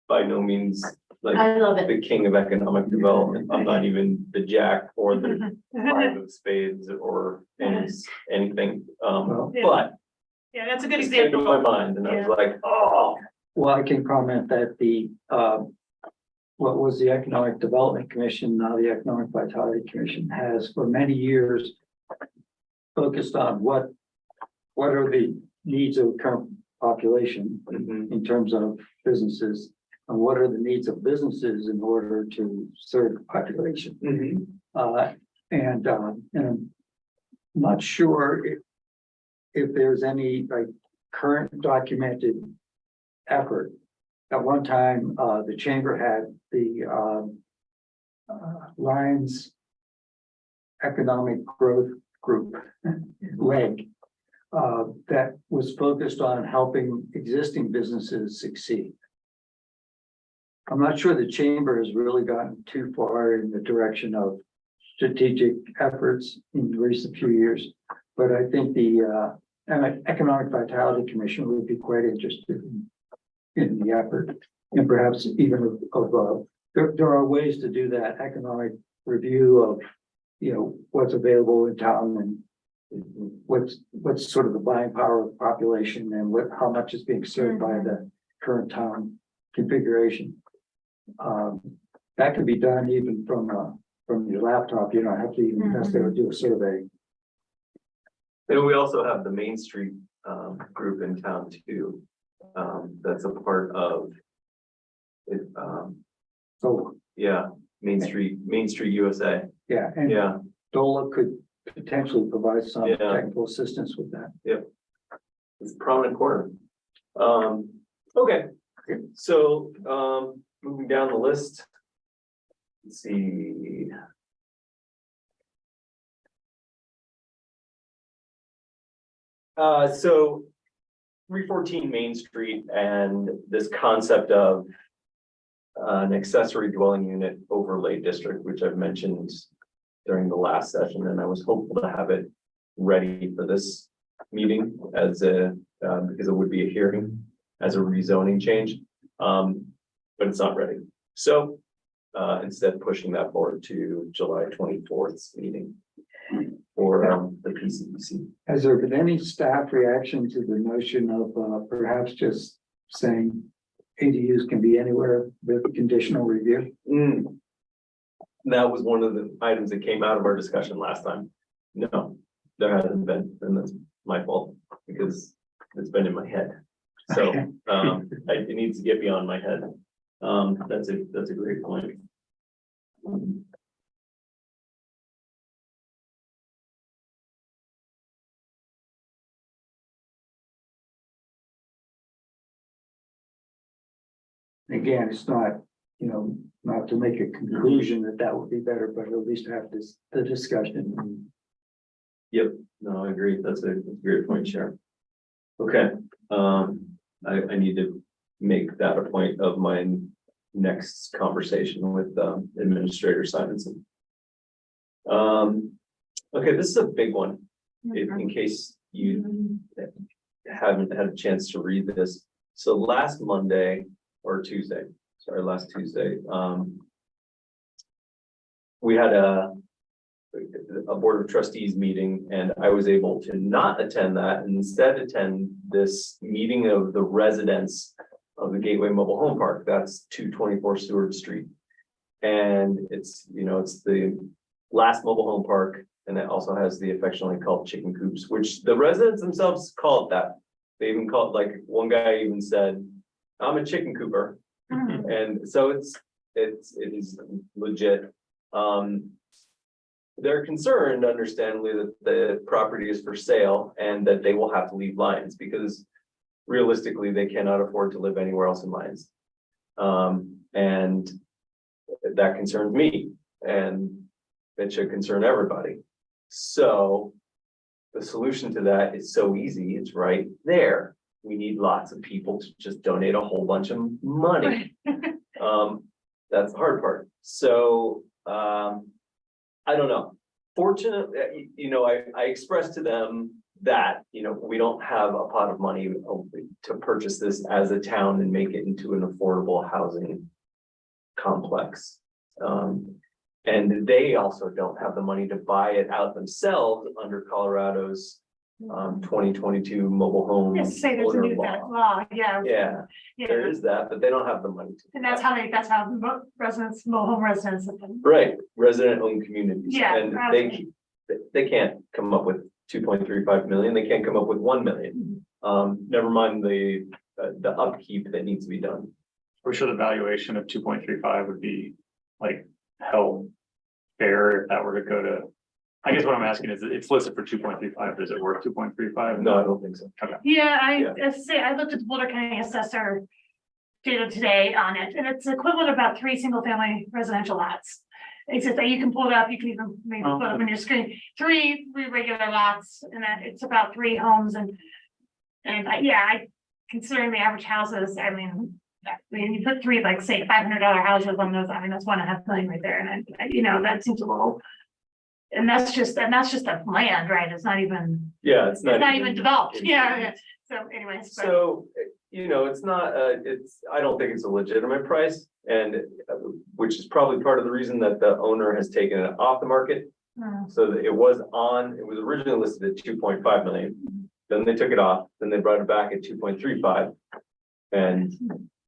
by no means like love the king of economic development. I'm not even the jack or the five of spades or anything. Yeah. But Yeah, that's a good it came to my example. mind and I was Yeah. like, oh, Well, I can comment that what was the Economic Development Commission, now the Economic Vitality Commission, has for many years focused on what are the needs of the current population mhm, in terms of businesses, and what are the needs of businesses in order to serve the population. mhm. And I'm not sure if there's any like current documented effort. At one time, the chamber had the Lions Economic Growth Group leg that was focused on helping existing businesses succeed. I'm not sure the chamber has really gotten too far in the direction of strategic efforts in recent few years, but I think the Economic Vitality Commission would be quite interested in the effort, and perhaps even there are ways to do that economic review of, what's available in town and what's sort of the buying power of the population and how much is being served by the current town configuration. That can be done even from your laptop. You don't have to even necessarily do a survey. And we also have the Main Street group in town too. That's a part of it. So, Yeah, Main Street USA. yeah, and Yeah, DOLA could potentially provide some Yeah. technical assistance with that. it's a prominent corner. Okay, so moving down the list. Let's see. So 314 Main Street and this concept of an accessory dwelling unit overlay district, which I've mentioned during the last session, and I was hopeful to have it ready for this meeting as a, because it would be a hearing as a rezoning change. But it's not ready. So instead pushing that forward to July 24th meeting for the PCDC. Has there been any staff reaction to the notion of perhaps just saying ADUs can be anywhere with conditional review? That was one of the items that came out of our discussion last time. No, there hasn't been, and that's my fault because it's been in my head. So it needs to get beyond my head. That's a great point. Again, it's not, not to make a conclusion that that would be better, but at least have the discussion. Yep, no, I agree. That's a great point, Sharon. Okay, I need to make that a point of my next conversation with Administrator Simonson. Okay, this is a big one. In case you haven't had a chance to read this. So last Monday or Tuesday, sorry, last Tuesday, we had a board of trustees meeting, and I was able to not attend that and instead attend this meeting of the residents of the Gateway Mobile Home Park. That's 224 Seward Street. And it's, it's the last mobile home park, and it also has the affectionately called chicken coops, which the residents themselves call it that. They even call it, like one guy even said, I'm a chicken cooper. And so it is legit. They're concerned, understandably, that the property is for sale and that they will have to leave Lyons because realistically, they cannot afford to live anywhere else in Lyons. And that concerns me, and it should concern everybody. So the solution to that is so easy. It's right there. We need lots of people to just donate a whole bunch of money. That's the hard part. So I don't know. Fortunately, I expressed to them that, we don't have a pot of money to purchase this as a town and make it into an affordable housing complex. And they also don't have the money to buy it out themselves under Colorado's 2022 mobile home. Yes, say there's a owner new law. law, yeah. Yeah, there Yeah, is that, but they don't have the money to. and that's how residents, mobile home residents have been. Right, resident-owned communities. Yeah, And okay. they can't come up with 2.35 million, they can't come up with 1 million. Never mind the upkeep that needs to be done. We're sure the valuation of 2.35 would be like held fair if that were to go to. I guess what I'm asking is, it's listed for 2.35. Is it worth 2.35? No, I don't think so. Yeah, Yeah. I looked at the Boulder County Assessor data today on it, and it's equivalent to about 3 single-family residential lots. It's just that you can pull it up, you can even maybe Oh. put it on your screen, three regular lots, and then it's about 3 homes and considering the average houses, I mean, you put 3, like, say, $500 houses on those, I mean, that's 1.5 million right there, and that seems a little. And that's just the land, right? It's not even, Yeah, it's not even developed, yeah. So anyways. but- So, it's not, I don't think it's a legitimate price, and which is probably part of the reason that the owner has taken it off the market. So that it was originally listed at 2.5 million. Then they took it off, then they brought it back at 2.35 and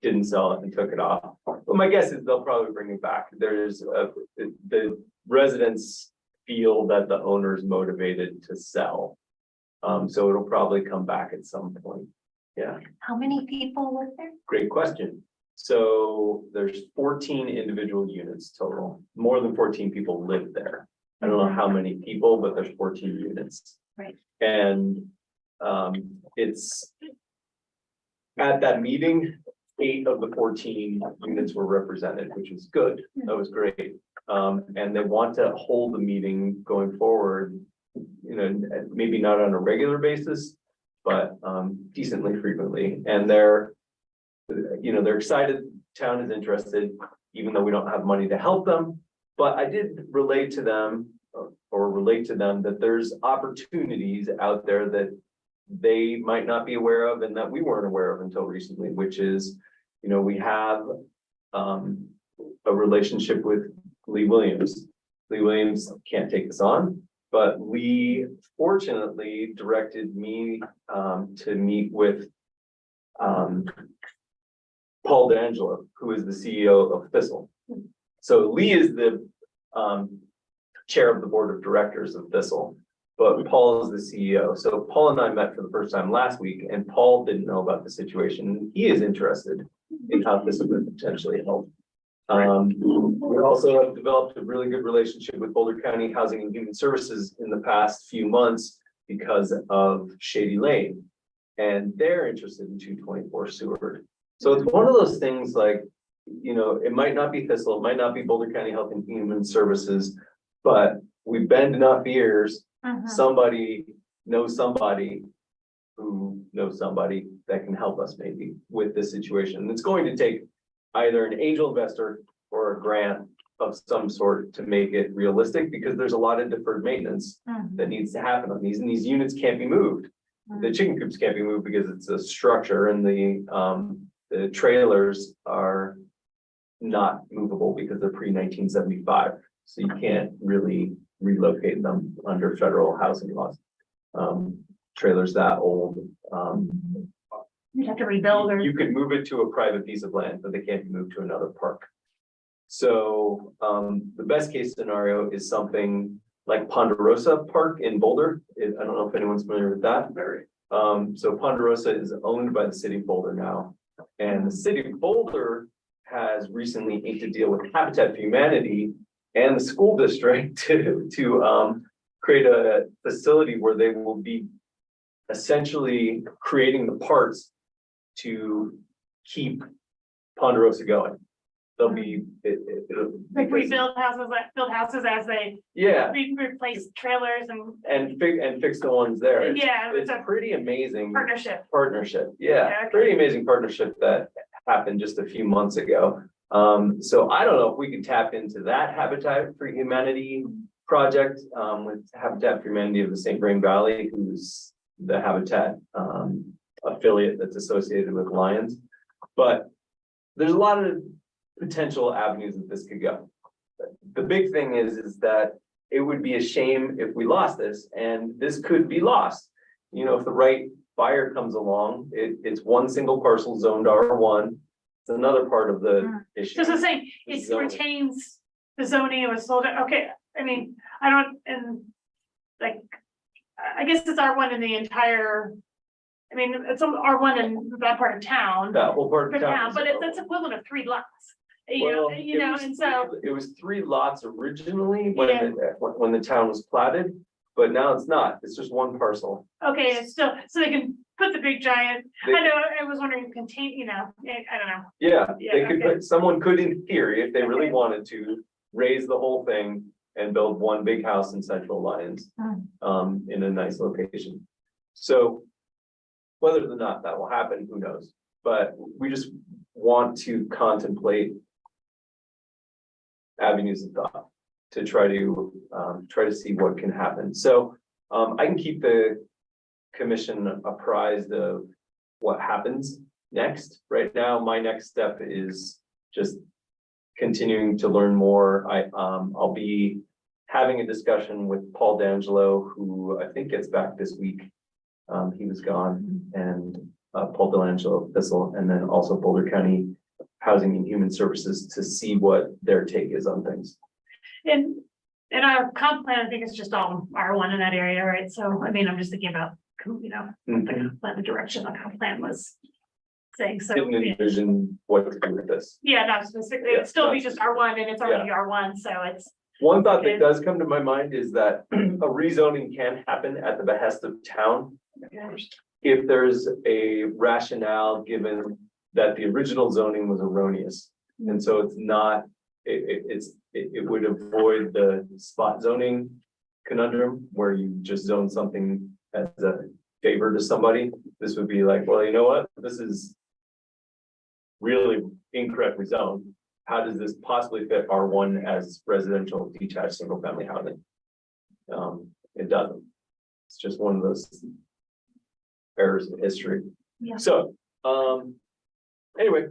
didn't sell it and took it off. But my guess is they'll probably bring it back. The residents feel that the owner is motivated to sell. So it'll probably come back at some point. Yeah, How many people live there? great question. So there's 14 individual units total. More than 14 people live there. I don't know how many people, but there's 14 units. Right. And it's at that meeting, 8 of the 14 units were represented, which was good. That was great. And they want to hold the meeting going forward, you know, maybe not on a regular basis, but decently frequently. And they're excited, town is interested, even though we don't have money to help them. But I did relate to them that there's opportunities out there that they might not be aware of and that we weren't aware of until recently, which is, you know, we have a relationship with Lee Williams. Lee Williams can't take this on, but Lee fortunately directed me to meet with Paul D'Angelo, who is the CEO of Thistle. So Lee is the chair of the board of directors of Thistle, but Paul is the CEO. So Paul and I met for the first time last week, and Paul didn't know about the situation. He is interested in how this would potentially help. We also have developed a really good relationship with Boulder County Housing and Human Services in the past few months because of Shady Lane. And they're interested in 224 Seward. So it's one of those things like, you know, it might not be Thistle, it might not be Boulder County Health and Human Services, but we bend enough ears, somebody knows somebody who knows somebody that can help us maybe with this situation. And it's going to take either an angel investor or a grant of some sort to make it realistic, because there's a lot of deferred maintenance that needs to happen on these, and these units can't be moved. The chicken coops can't be moved because it's a structure, and the trailers are not movable because they're pre-1975. So you can't really relocate them under federal housing laws. Trailers that old, You'd have to rebuild or. you could move it to a private piece of land, but they can't be moved to another park. So the best case scenario is something like Ponderosa Park in Boulder. I don't know if anyone's familiar with that. So Ponderosa is owned by the city of Boulder now. And the city of Boulder has recently inked a deal with Habitat for Humanity and the school district to create a facility where they will be essentially creating the parts to keep Ponderosa going. They'll be Like rebuild houses as they yeah, replace trailers and, and fix the ones there. yeah, It's it's a pretty amazing partnership. Yeah, Yeah, okay. pretty amazing partnership that happened just a few months ago. So I don't know if we can tap into that Habitat for Humanity project with Habitat for Humanity of the St. Vrain Valley, who's the Habitat affiliate that's associated with Lions. But there's a lot of potential avenues that this could go. The big thing is that it would be a shame if we lost this, and this could be lost. You know, if the right buyer comes along, it's one single parcel zoned R1. It's another part of the issue. So it's the same, it Zoning. retains the zoning, it was sold, okay, I mean, I don't, and like, I guess it's R1 in the entire, I mean, it's R1 in that part of town. That whole part of town. But it's equivalent of 3 lots. Well, And so, it was 3 lots originally Yeah. when the town was platted, but now it's not. It's just one parcel. okay, it's still, so they can put the big giant, They- I know, I was wondering, contain, I don't know. Yeah, Yeah, they could okay. put, someone could in theory, if they really Okay. wanted to, raise the whole thing and build one big house in Central Lions, in a nice location. So whether or not that will happen, who knows? But we just want to contemplate avenues of thought to try to see what can happen. So I can keep the commission apprised of what happens next. Right now, my next step is just continuing to learn more. I'll be having a discussion with Paul D'Angelo, who I think gets back this week. He was gone, and Paul D'Angelo of Thistle, and then also Boulder County Housing and Human Services to see what their take is on things. And our comp plan, I think it's just all R1 in that area, right? So, I mean, I'm just thinking about the direction the comp plan was saying, so. Didn't envision what to do with this. Yeah, not specifically, Yeah, it'd still be that's- just R1 and it's already R1, so it's, One thought that Okay. does come to my mind is that a rezoning can happen at the behest of town. If there's a rationale given that the original zoning was erroneous. And so it's not, it would avoid the spot zoning conundrum where you just zone something as a favor to somebody. This would be like, well, you know what, this is really incorrectly zoned. How does this possibly fit R1 as residential detached single family housing? It doesn't. It's just one of those errors in history. Yeah. So, anyway,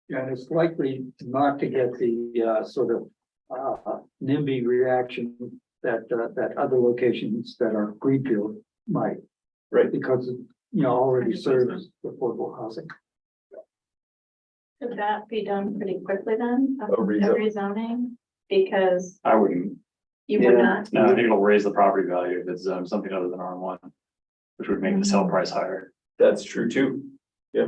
Yeah, and it's likely not to get the sort of NIMBY reaction that other locations that are greenfield might. Right. Because it, already serves affordable housing. Could that be done pretty quickly then? A rezone. Rezoning, because I wouldn't, you would not. no, I think it'll raise the property value if it's something other than R1. Which would make the sale price higher. that's true too. Yeah,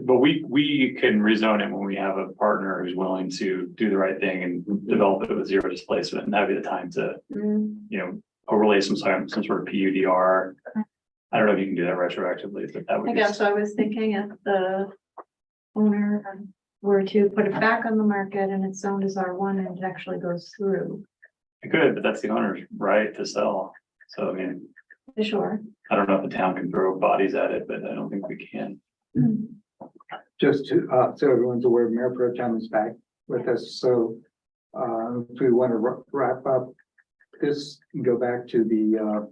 but we can rezone it when we have a partner who's willing to do the right thing and develop it with zero displacement, and that'd be the time to, overlay some sort of PUDR. I don't know if you can do that retroactively, but that would I be. guess I was thinking if the owner were to put it back on the market and it's zoned as R1 and it actually goes through. It could, but that's the owner's right to sell. So I mean, Sure. I don't know if the town can throw bodies at it, but I don't think we can. Just to, so everyone's aware, Mayor Pro Tem is back with us, so if we want to wrap up this and go back to the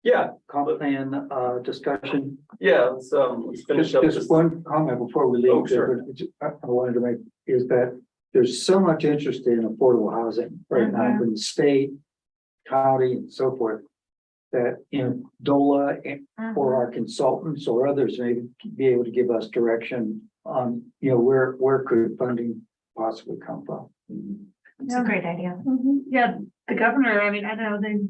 Yeah, comp plan discussion. yeah, let's finish up Just this. one comment before we leave. Oh, sure. I wanted to make is that there's so much interest in affordable housing right now from the state, county, and so forth. That DOLA or our consultants or others may be able to give us direction on, where could funding possibly come from. it's a great idea. Mm-hmm. Yeah, the governor, I mean, I don't know,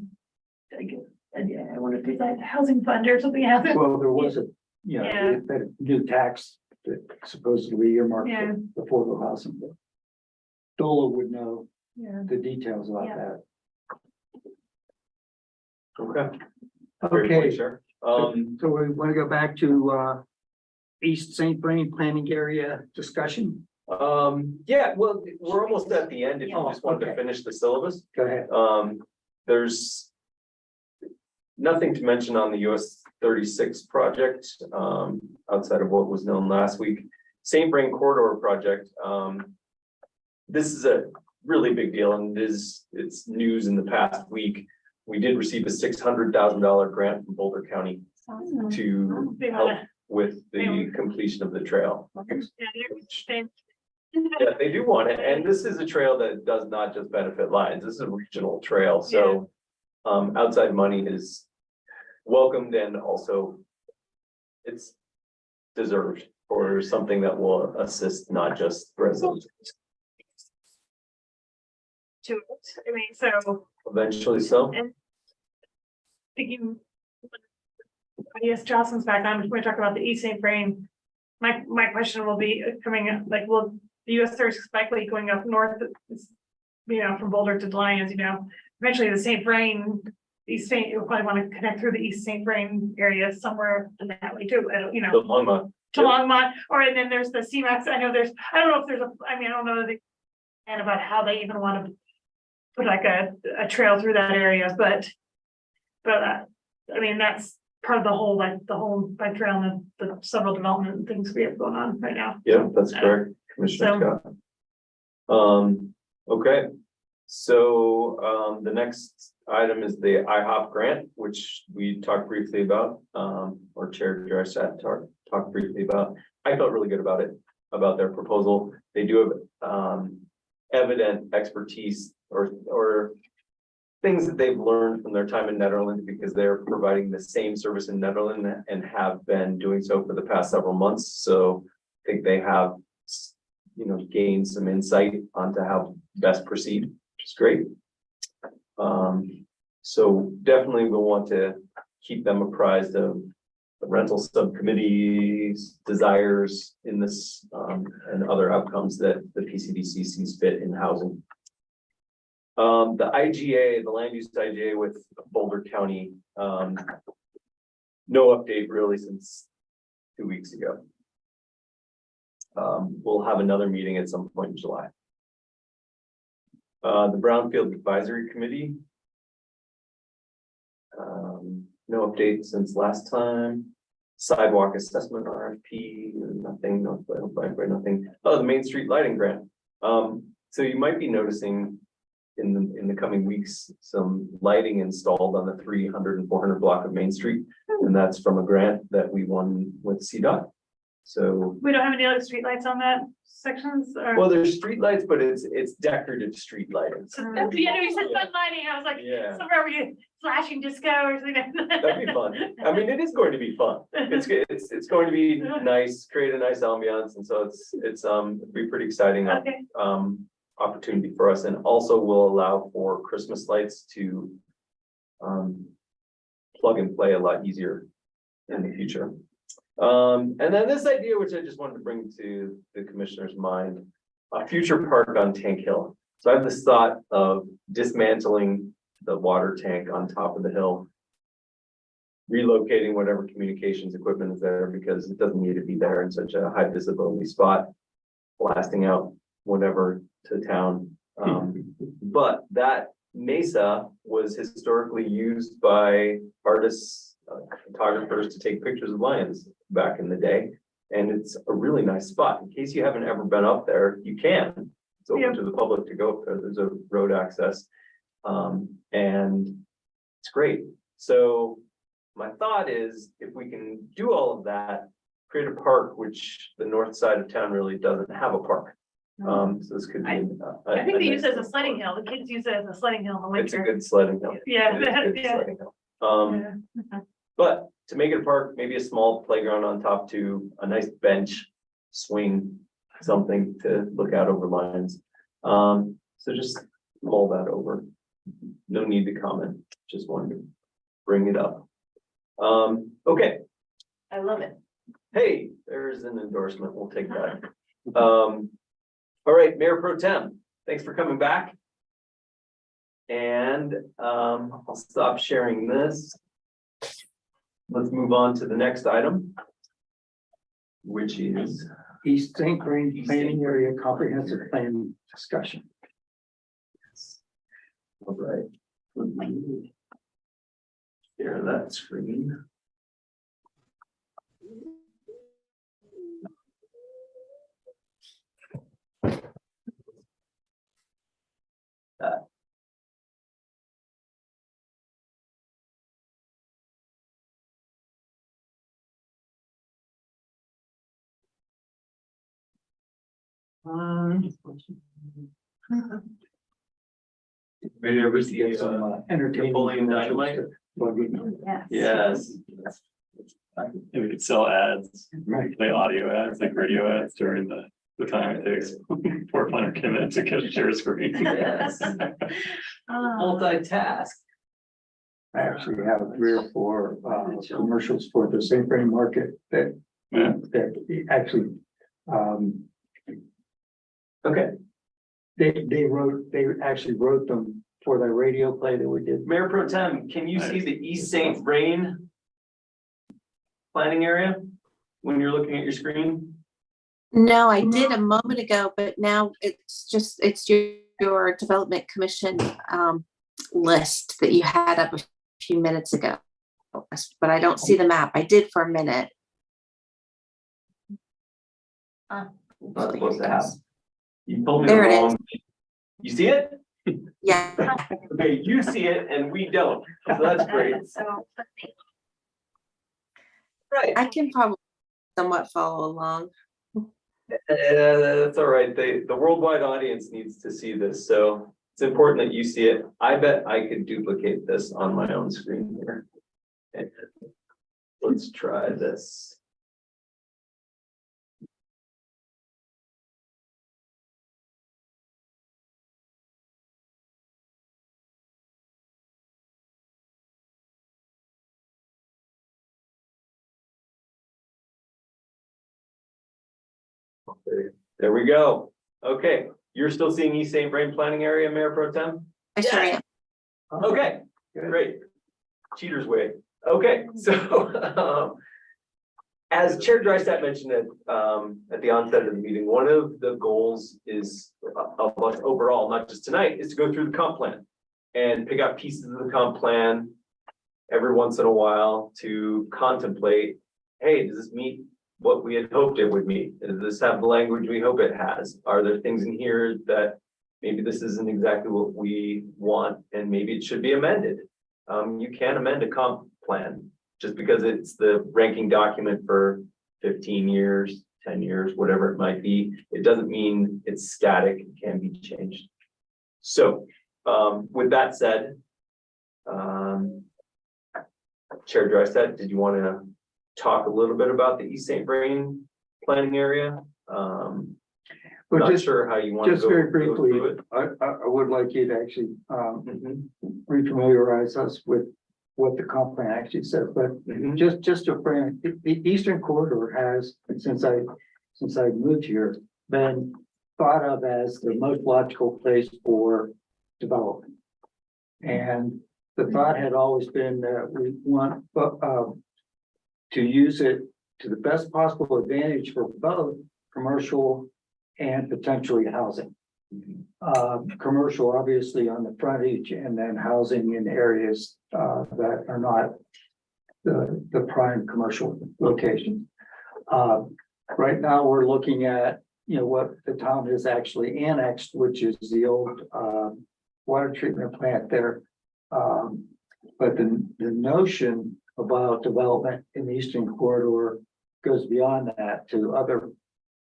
I wonder if there's like a housing fund or something happened. Well, there was a, Yeah. that new tax that supposedly earmarked Yeah. for affordable housing. But DOLA would know Yeah. the details about Yeah. that. Okay. Great Okay, point, Chair. so we want to go back to East St. Vrain planning area discussion. Yeah, well, we're almost at the end. If you Oh, just wanted to okay. finish the syllabus. Go ahead. There's nothing to mention on the US 36 project, outside of what was known last week. St. Vrain Corridor project, this is a really big deal and it's news in the past week. We did receive a $600,000 grant from Boulder County to They help wanna- with the completion of the trail. they- Yeah, they do want it, and this is a trail that does not just benefit Lions, this is a regional trail, so. Outside money is welcomed and also. It's deserved for something that will assist not just residents, To it, I mean, so eventually so. thinking. Yes, Jocelyn's back on, we talk about the East St. Vrain. My question will be coming up, like, will the US 36 bike lane going up north, from Boulder to Lyons, eventually the St. Vrain. East St., you'll probably want to connect through the East St. Vrain area somewhere in that way too, The Longmont, to Longmont, and then there's the CMAX, I don't know if there's I don't know and about how they even want to put like a trail through that area, but that's part of the whole bike trail and the several development things we have going on right now. yeah, that's correct, Commissioner Scott. Okay, so, the next item is the IHOP grant, which we talked briefly about, or Chair Drysdale talked briefly about. I felt really good about it, about their proposal. They do have, evident expertise or things that they've learned from their time in Netherlands because they're providing the same service in Netherlands and have been doing so for the past several months. So I think they have, gained some insight onto how best proceed, which is great. So definitely we'll want to keep them apprised of the rental subcommittee's desires in this, and other outcomes that the PCDC sees fit in housing. The IGA, the land use IGA with Boulder County, no update really since 2 weeks ago. We'll have another meeting at some point in July. The Brownfield Advisory Committee. No update since last time. Sidewalk assessment RFP, nothing, nothing. Oh, the Main Street Lighting Grant. So you might be noticing in the coming weeks, some lighting installed on the 300 and 400 block of Main Street. And that's from a grant that we won with CDOT. So, We don't have any other streetlights on that sections or? well, there's street lights, but it's decorative street lighting. Yeah, no, you said sun lighting. I was like, Yeah, somewhere were you flashing disco or something? that'd be fun. I mean, it is going to be fun. It's going to be nice, create a nice ambiance, and so it's it'll be pretty exciting. Okay, Opportunity for us, and also will allow for Christmas lights to plug and play a lot easier in the future. And then this idea, which I just wanted to bring to the commissioner's mind, a future park on Tank Hill. So I have this thought of dismantling the water tank on top of the hill, relocating whatever communications equipment is there because it doesn't need to be there in such a high visibility spot, blasting out whatever to town. But that mesa was historically used by artists, photographers to take pictures of lions back in the day. And it's a really nice spot. In case you haven't ever been up there, you can. It's open to the public to go up there. There's a road access. And it's great. So my thought is if we can do all of that, create a park, which the north side of town really doesn't have a park. So this could be. I think they use it as a sledding hill. The kids use it as a sledding hill in the It's a winter. good sledding hill. Yeah, It is a good yeah. sledding hill. Yeah. But to make it a park, maybe a small playground on top too, a nice bench, swing, something to look out over lines. So just mull that over. No need to comment, just wanted to bring it up. Okay, I love it. hey, there's an endorsement, we'll take that. All right, Mayor Pro Tem, thanks for coming back. And I'll stop sharing this. Let's move on to the next item, which is East St. Green Planning Area Comprehensive Plan discussion. all right. Share that screen. Maybe ever see Get some entertaining. Napoleon Dynamite? Yes. Maybe we could sell ads, Right. play audio ads, like radio ads during the time it takes for planner Kim to get a share screen. Yes. Multitask. I actually have 3 or 4 commercials for the St. Vrain Market that Yeah. that actually Okay, they actually wrote them for the radio play that we did. Mayor Pro Tem, can you see the East St. Vrain planning area when you're looking at your screen? No, I did a moment ago, but now it's your development commission list that you had up a few minutes ago. But I don't see the map. I did for a minute. Not supposed to have. You told me There the it wrong. You see it? Yeah, Okay, you see it and we don't, so that's great. so Right. I can probably somewhat follow along. That's all right. The worldwide audience needs to see this, so it's important that you see it. I bet I could duplicate this on my own screen here. And let's try this. There we go. Okay, you're still seeing East St. Vrain planning area, Mayor Pro Tem? I sure am. Okay, great. Cheater's way. Okay, so as Chair Drysdale mentioned at the onset of the meeting, one of the goals is of us overall, not just tonight, is to go through the comp plan and pick out pieces of the comp plan every once in a while to contemplate, hey, does this meet what we had hoped it would meet? Does this have the language we hope it has? Are there things in here that maybe this isn't exactly what we want and maybe it should be amended? You can amend a comp plan just because it's the ranking document for 15 years, 10 years, whatever it might be. It doesn't mean it's static, it can be changed. So with that said, Chair Drysdale, did you want to talk a little bit about the East St. Vrain planning area? Well, Not just, sure how you want to just very go briefly, through it. I would like you to actually, Mhm, refamiliarize us with what the comp plan actually says, but mhm. just to frame, the Eastern Corridor has, since I moved here, been thought of as the most logical place for development. And the thought had always been that we want, to use it to the best possible advantage for both commercial and potentially housing. Commercial obviously on the frontage and then housing in areas that are not the prime commercial location. Right now, we're looking at, what the town has actually annexed, which is the old water treatment plant there. But the notion about development in the Eastern Corridor goes beyond that to other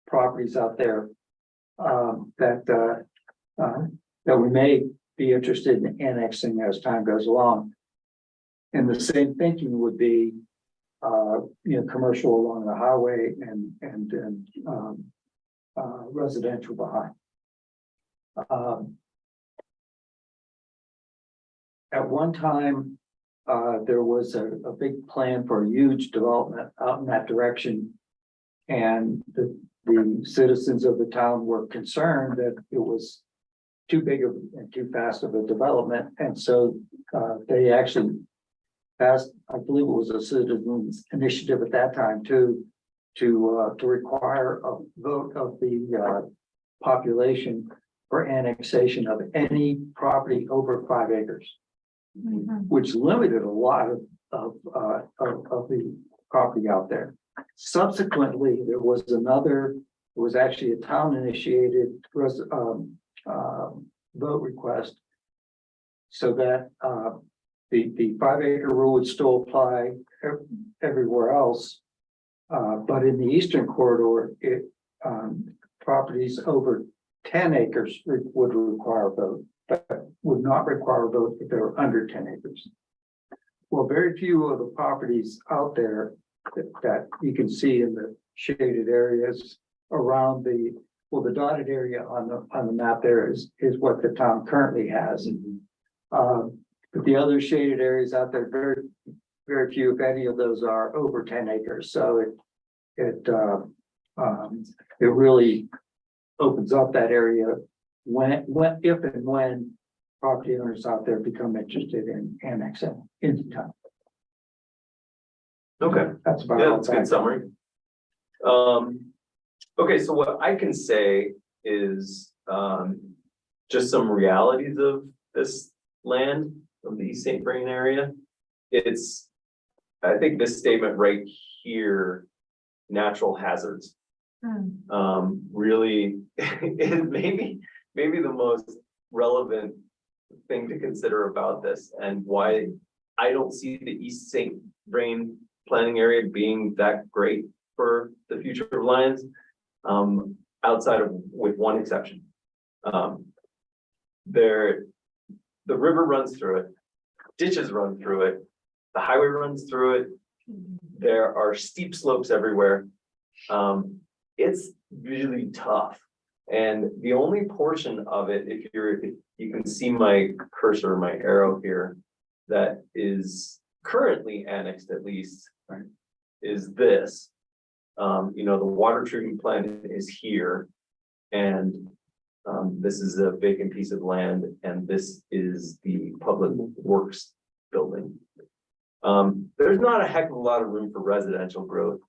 properties out there that we may be interested in annexing as time goes along. And the same thinking would be, commercial along the highway and residential behind. At one time, there was a big plan for a huge development out in that direction. And the citizens of the town were concerned that it was too big of and too fast of a development. And so they actually passed, I believe it was a citizens initiative at that time to require a vote of the population for annexation of any property over 5 acres, which limited a lot of the property out there. Subsequently, there was actually a town initiated vote request so that the 5 acre rule would still apply everywhere else. But in the Eastern Corridor, properties over 10 acres would require a vote, but would not require a vote if they were under 10 acres. Well, very few of the properties out there that you can see in the shaded areas around the dotted area on the map there is what the town currently has. But the other shaded areas out there, very, very few, if any of those are over 10 acres. So it really opens up that area if and when property owners out there become interested in annexing into town. Okay. That's about. Yeah, all that's a good summary. Okay, so what I can say is just some realities of this land, of the East St. Vrain area. I think this statement right here, natural hazards, really is maybe the most relevant thing to consider about this, and why I don't see the East St. Vrain planning area being that great for the future of Lions, outside of, with one exception. The river runs through it, ditches run through it, the highway runs through it. There are steep slopes everywhere. It's really tough. And the only portion of it, if you can see my cursor, my arrow here, that is currently annexed at least, right, is this. The water treatment plant is here. And this is a vacant piece of land, and this is the public works building. There's not a heck of a lot of room for residential growth.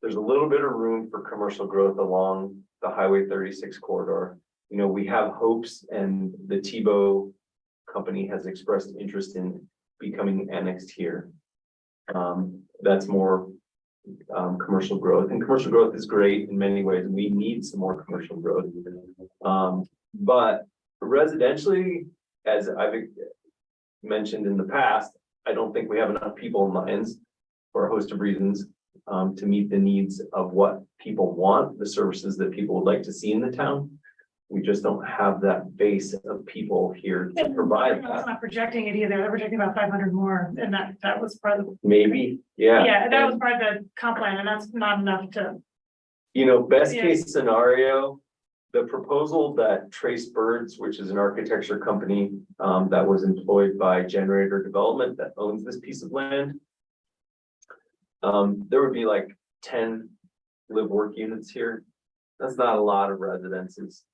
There's a little bit of room for commercial growth along the Highway 36 corridor. We have hopes, and the Tebow company has expressed interest in becoming annexed here. That's more commercial growth, and commercial growth is great in many ways. We need some more commercial growth. But residentially, as I've mentioned in the past, I don't think we have enough people in Lyons for a host of reasons to meet the needs of what people want, the services that people would like to see in the town. We just don't have that base of people here to provide I'm that. not projecting it either. They're projecting about 500 more, and that was part of, Maybe, yeah. yeah, that was part of the comp plan, and that's not enough to. Best Yeah. case scenario, the proposal that Trace Birds, which is an architecture company that was employed by Generator Development that owns this piece of land. There would be like 10 live work units here. That's not a lot of residences.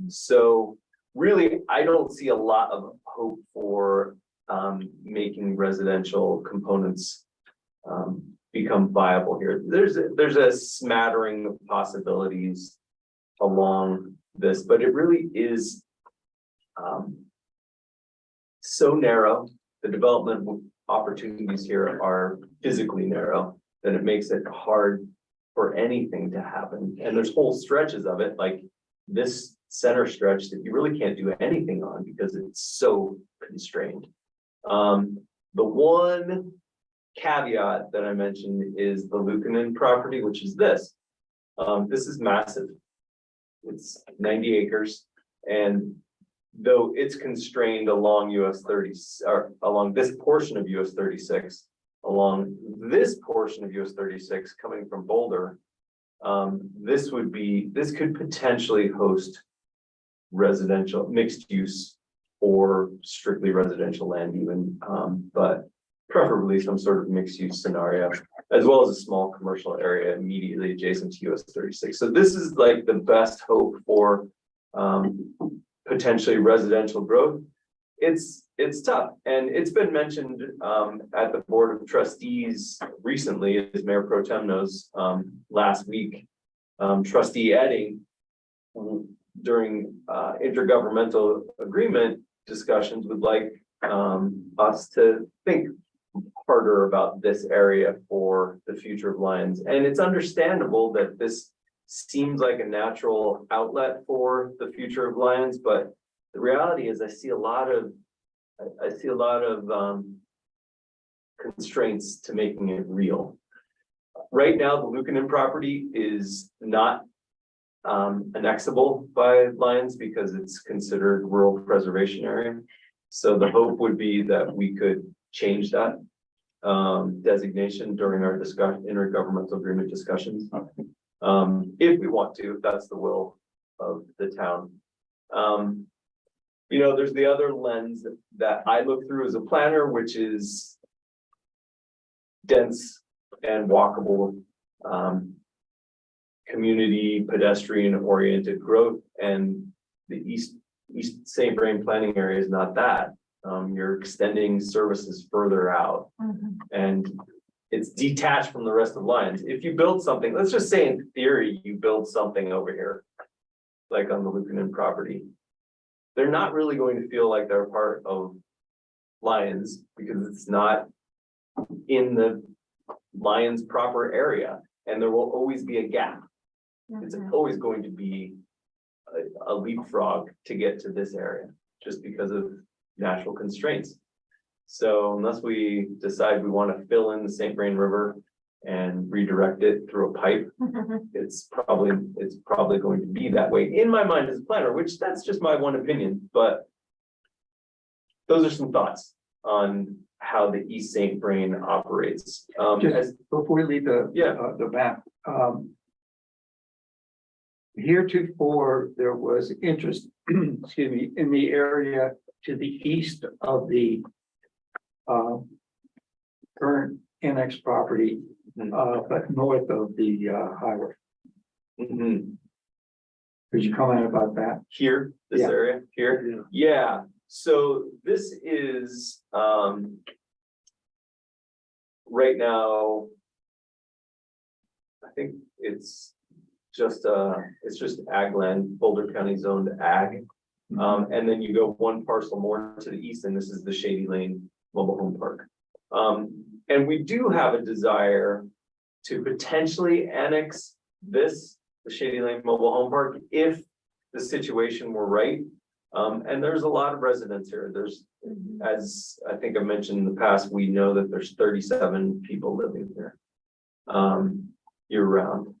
So really, I don't see a lot of hope for making residential components become viable here. There's a smattering of possibilities along this, but it really is so narrow. The development opportunities here are physically narrow, that it makes it hard for anything to happen. And there's whole stretches of it, like this center stretch, that you really can't do anything on because it's so constrained. The one caveat that I mentioned is the Lucanen property, which is this. This is massive. It's 90 acres, and though it's constrained along US 30, or along this portion of US 36, along this portion of US 36 coming from Boulder, this could potentially host residential mixed use or strictly residential land even, but preferably some sort of mixed use scenario, as well as a small commercial area immediately adjacent to US 36. So this is like the best hope for potentially residential growth. It's tough, and it's been mentioned at the Board of Trustees recently, as Mayor Pro Tem knows, last week. Trustee Edding, during intergovernmental agreement discussions, would like us to think harder about this area for the future of Lyons. And it's understandable that this seems like a natural outlet for the future of Lyons, but the reality is I see a lot of constraints to making it real. Right now, the Lucanen property is not annexable by Lyons because it's considered rural preservation area. So the hope would be that we could change that designation during our intergovernmental agreement discussions. If we want to, if that's the will of the town. There's the other lens that I look through as a planner, which is dense and walkable, community pedestrian oriented growth, and the East St. Vrain planning area is not that. You're extending services further out, and it's detached from the rest of Lyons. If you build something, let's just say in theory, you build something over here, like on the Lucanen property, they're not really going to feel like they're part of Lyons because it's not in the Lyons proper area, and there will always be a gap. It's always going to be a leapfrog to get to this area just because of natural constraints. So unless we decide we want to fill in the St. Vrain River and redirect it through a pipe, it's probably going to be that way in my mind as a planner, which that's just my one opinion, but those are some thoughts on how the East St. Vrain operates. Just before we leave the map, heretofore, there was interest, excuse me, in the area to the east of the current annex property but north of the highway. Mhm. Could you comment about that? Here, this Yeah. area, here, yeah, so this is, right now. I think it's just ag land, Boulder County zoned ag. And then you go one parcel more to the east, and this is the Shady Lane Mobile Home Park. And we do have a desire to potentially annex this, the Shady Lane Mobile Home Park, if the situation were right. And there's a lot of residents here. There's, as I think I mentioned in the past, we know that there's 37 people living here. Year round.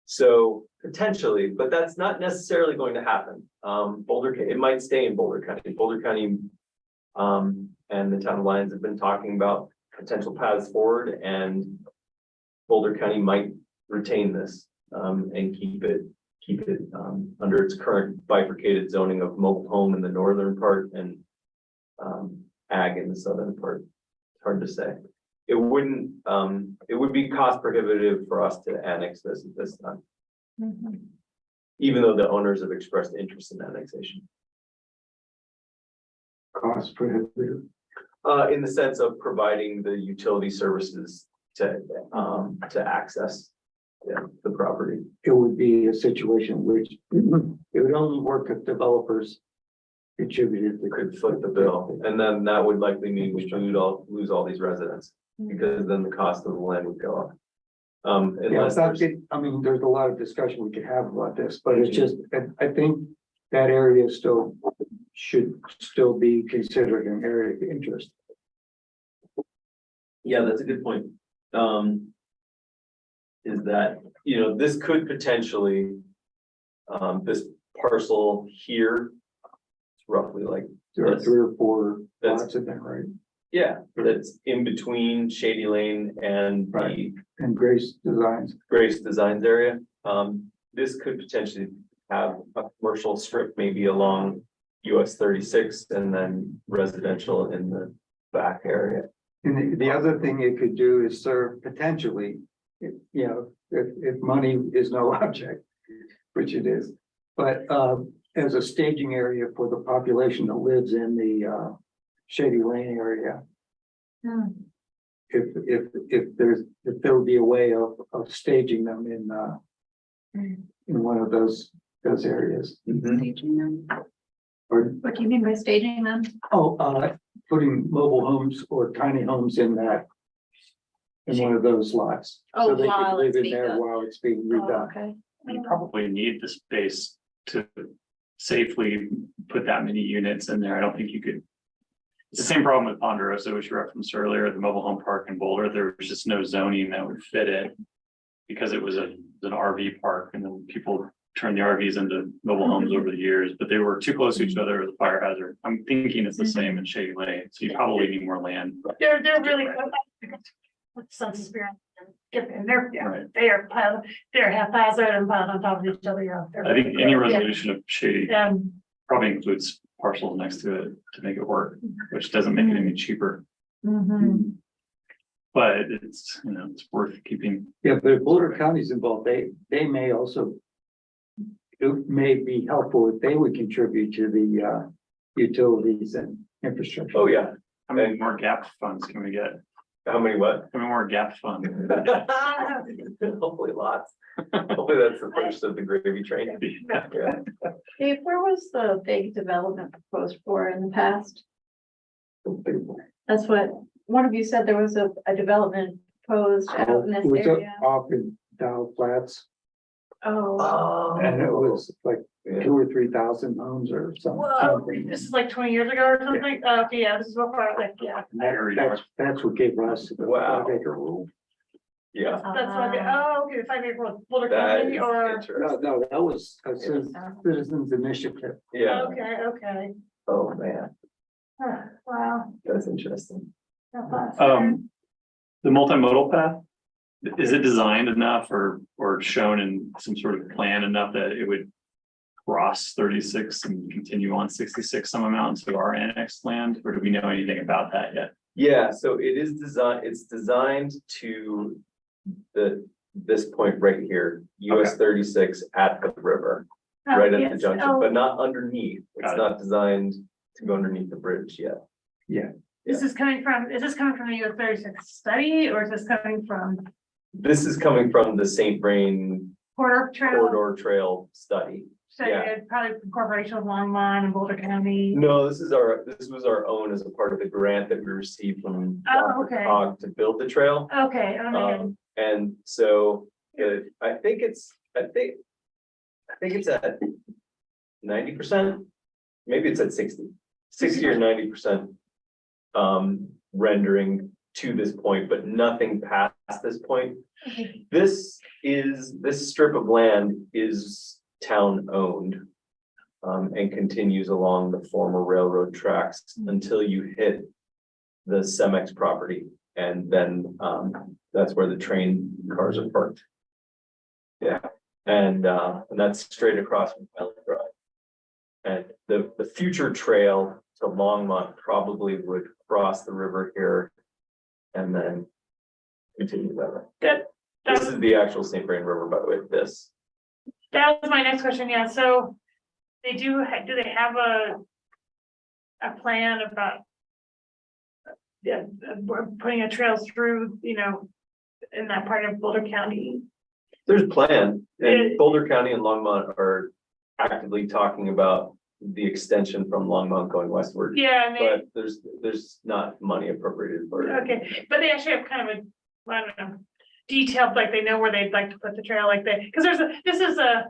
So potentially, but that's not necessarily going to happen. It might stay in Boulder County. Boulder County and the town of Lyons have been talking about potential paths forward, and Boulder County might retain this and keep it under its current bifurcated zoning of mobile home in the northern part and ag in the southern part. It's hard to say. It wouldn't, it would be cost prohibitive for us to annex this at this time. Even though the owners have expressed interest in annexation. Cost prohibitive. In the sense of providing the utility services to access the property. It would be a situation which it would only work if developers contributed. They could foot the bill, and then that would likely mean we lose all these residents, because then the cost of the land would go up. Yeah, Unless there's, I mean, there's a lot of discussion we could have about this, but it's just, I think that area should still be considered an area of interest. yeah, that's a good point. Is that, this could potentially, this parcel here, it's roughly like, There are Yes. 3 or 4 That's- lots in there, right? yeah, that's in between Shady Lane and the Right. And Grace Designs. Grace Designs area. This could potentially have a commercial strip maybe along US 36 and then residential in the back area. And the other thing it could do is serve potentially, if money is no object, which it is. But as a staging area for the population that lives in the Shady Lane area. If there would be a way of staging them in one of those areas. Staging them. Or, What do you mean by staging them? putting mobile homes or tiny homes in one of those lots. Oh, So they while could live it's in being there done. while it's being Oh, redone. okay. You probably need the space to safely put that many units in there. I don't think you could. It's the same problem with Ponderosa, which you referenced earlier, the mobile home park in Boulder. There was just no zoning that would fit it. Because it was an RV park, and then people turned the RVs into mobile homes over the years, but they were too close to each other as a fire hazard. I'm thinking it's the same in Shady Lane, so you probably need more land. They're really. Census Bureau. And they're, Right. they are piled, they're haphazard and piled on top of each other, yeah. I think any resolution of Shady Um, probably includes parcels next to it to make it work, which doesn't make it any cheaper. mhm. But it's, it's worth keeping. Yeah, but if Boulder County's involved, they may also. It may be helpful if they would contribute to the utilities and infrastructure. Oh, yeah. How many more GAP funds can we get? How many what? How many more GAP funds? Hopefully lots. Hopefully that's the first of the gravy train. Yeah. Dave, where was the big development proposed for in the past? That's what, one of you said there was a development proposed out in It this was up area. off in Dow Flats, Oh, and it was like Yeah. 2,000 or 3,000 homes or something. Whoa, this is like 20 years ago or something? Okay, yeah, this is what, yeah. That's what gave rise to the Wow. 5-acre rule. Yeah, That's what, okay, 5 acre Boulder that County is or, interesting. No, that was a citizens initiative. Yeah, okay. oh man, Huh, wow. that's interesting. The multimodal path, is it designed enough or shown in some sort of plan enough that it would cross 36 and continue on 66 some amount to our annexed land, or do we know anything about that yet? Yeah, so it is designed, it's designed to this point right here, US 36 at the river, Oh, right at the yes. junction, Oh, but not underneath. It's Got it. not designed to go underneath the bridge yet. Is this coming from the US 36 study, or is this coming from This is coming from the St. Vrain Corridor Trail? Corridor Trail study. So yeah. it's probably Corporation of Longmont and Boulder County. No, this was our own as a part of the grant that we received from Oh, Dr. okay. Cog to build the trail. Okay, oh my God. And so, I think it's at 90%, maybe it's at 60 or 90%. Rendering to this point, but nothing past this point. Okay. This strip of land is town owned. And continues along the former railroad tracks until you hit the Cemex property. And then, that's where the train cars are parked. Yeah, and that's straight across from Valley Drive. And the future trail to Longmont probably would cross the river here. And then continue that way. That This was, is the actual St. Vrain River, by the way, this. that was my next question, yeah, so they do they have a plan about yeah, we're putting a trail through, in that part of Boulder County? There's a plan, and Yeah. Boulder County and Longmont are actively talking about the extension from Longmont going westward. Yeah, and But there's not money appropriated for it. okay, but they actually have kind of a, I don't know, detailed, like they know where they'd like to put the trail, like they, because this is a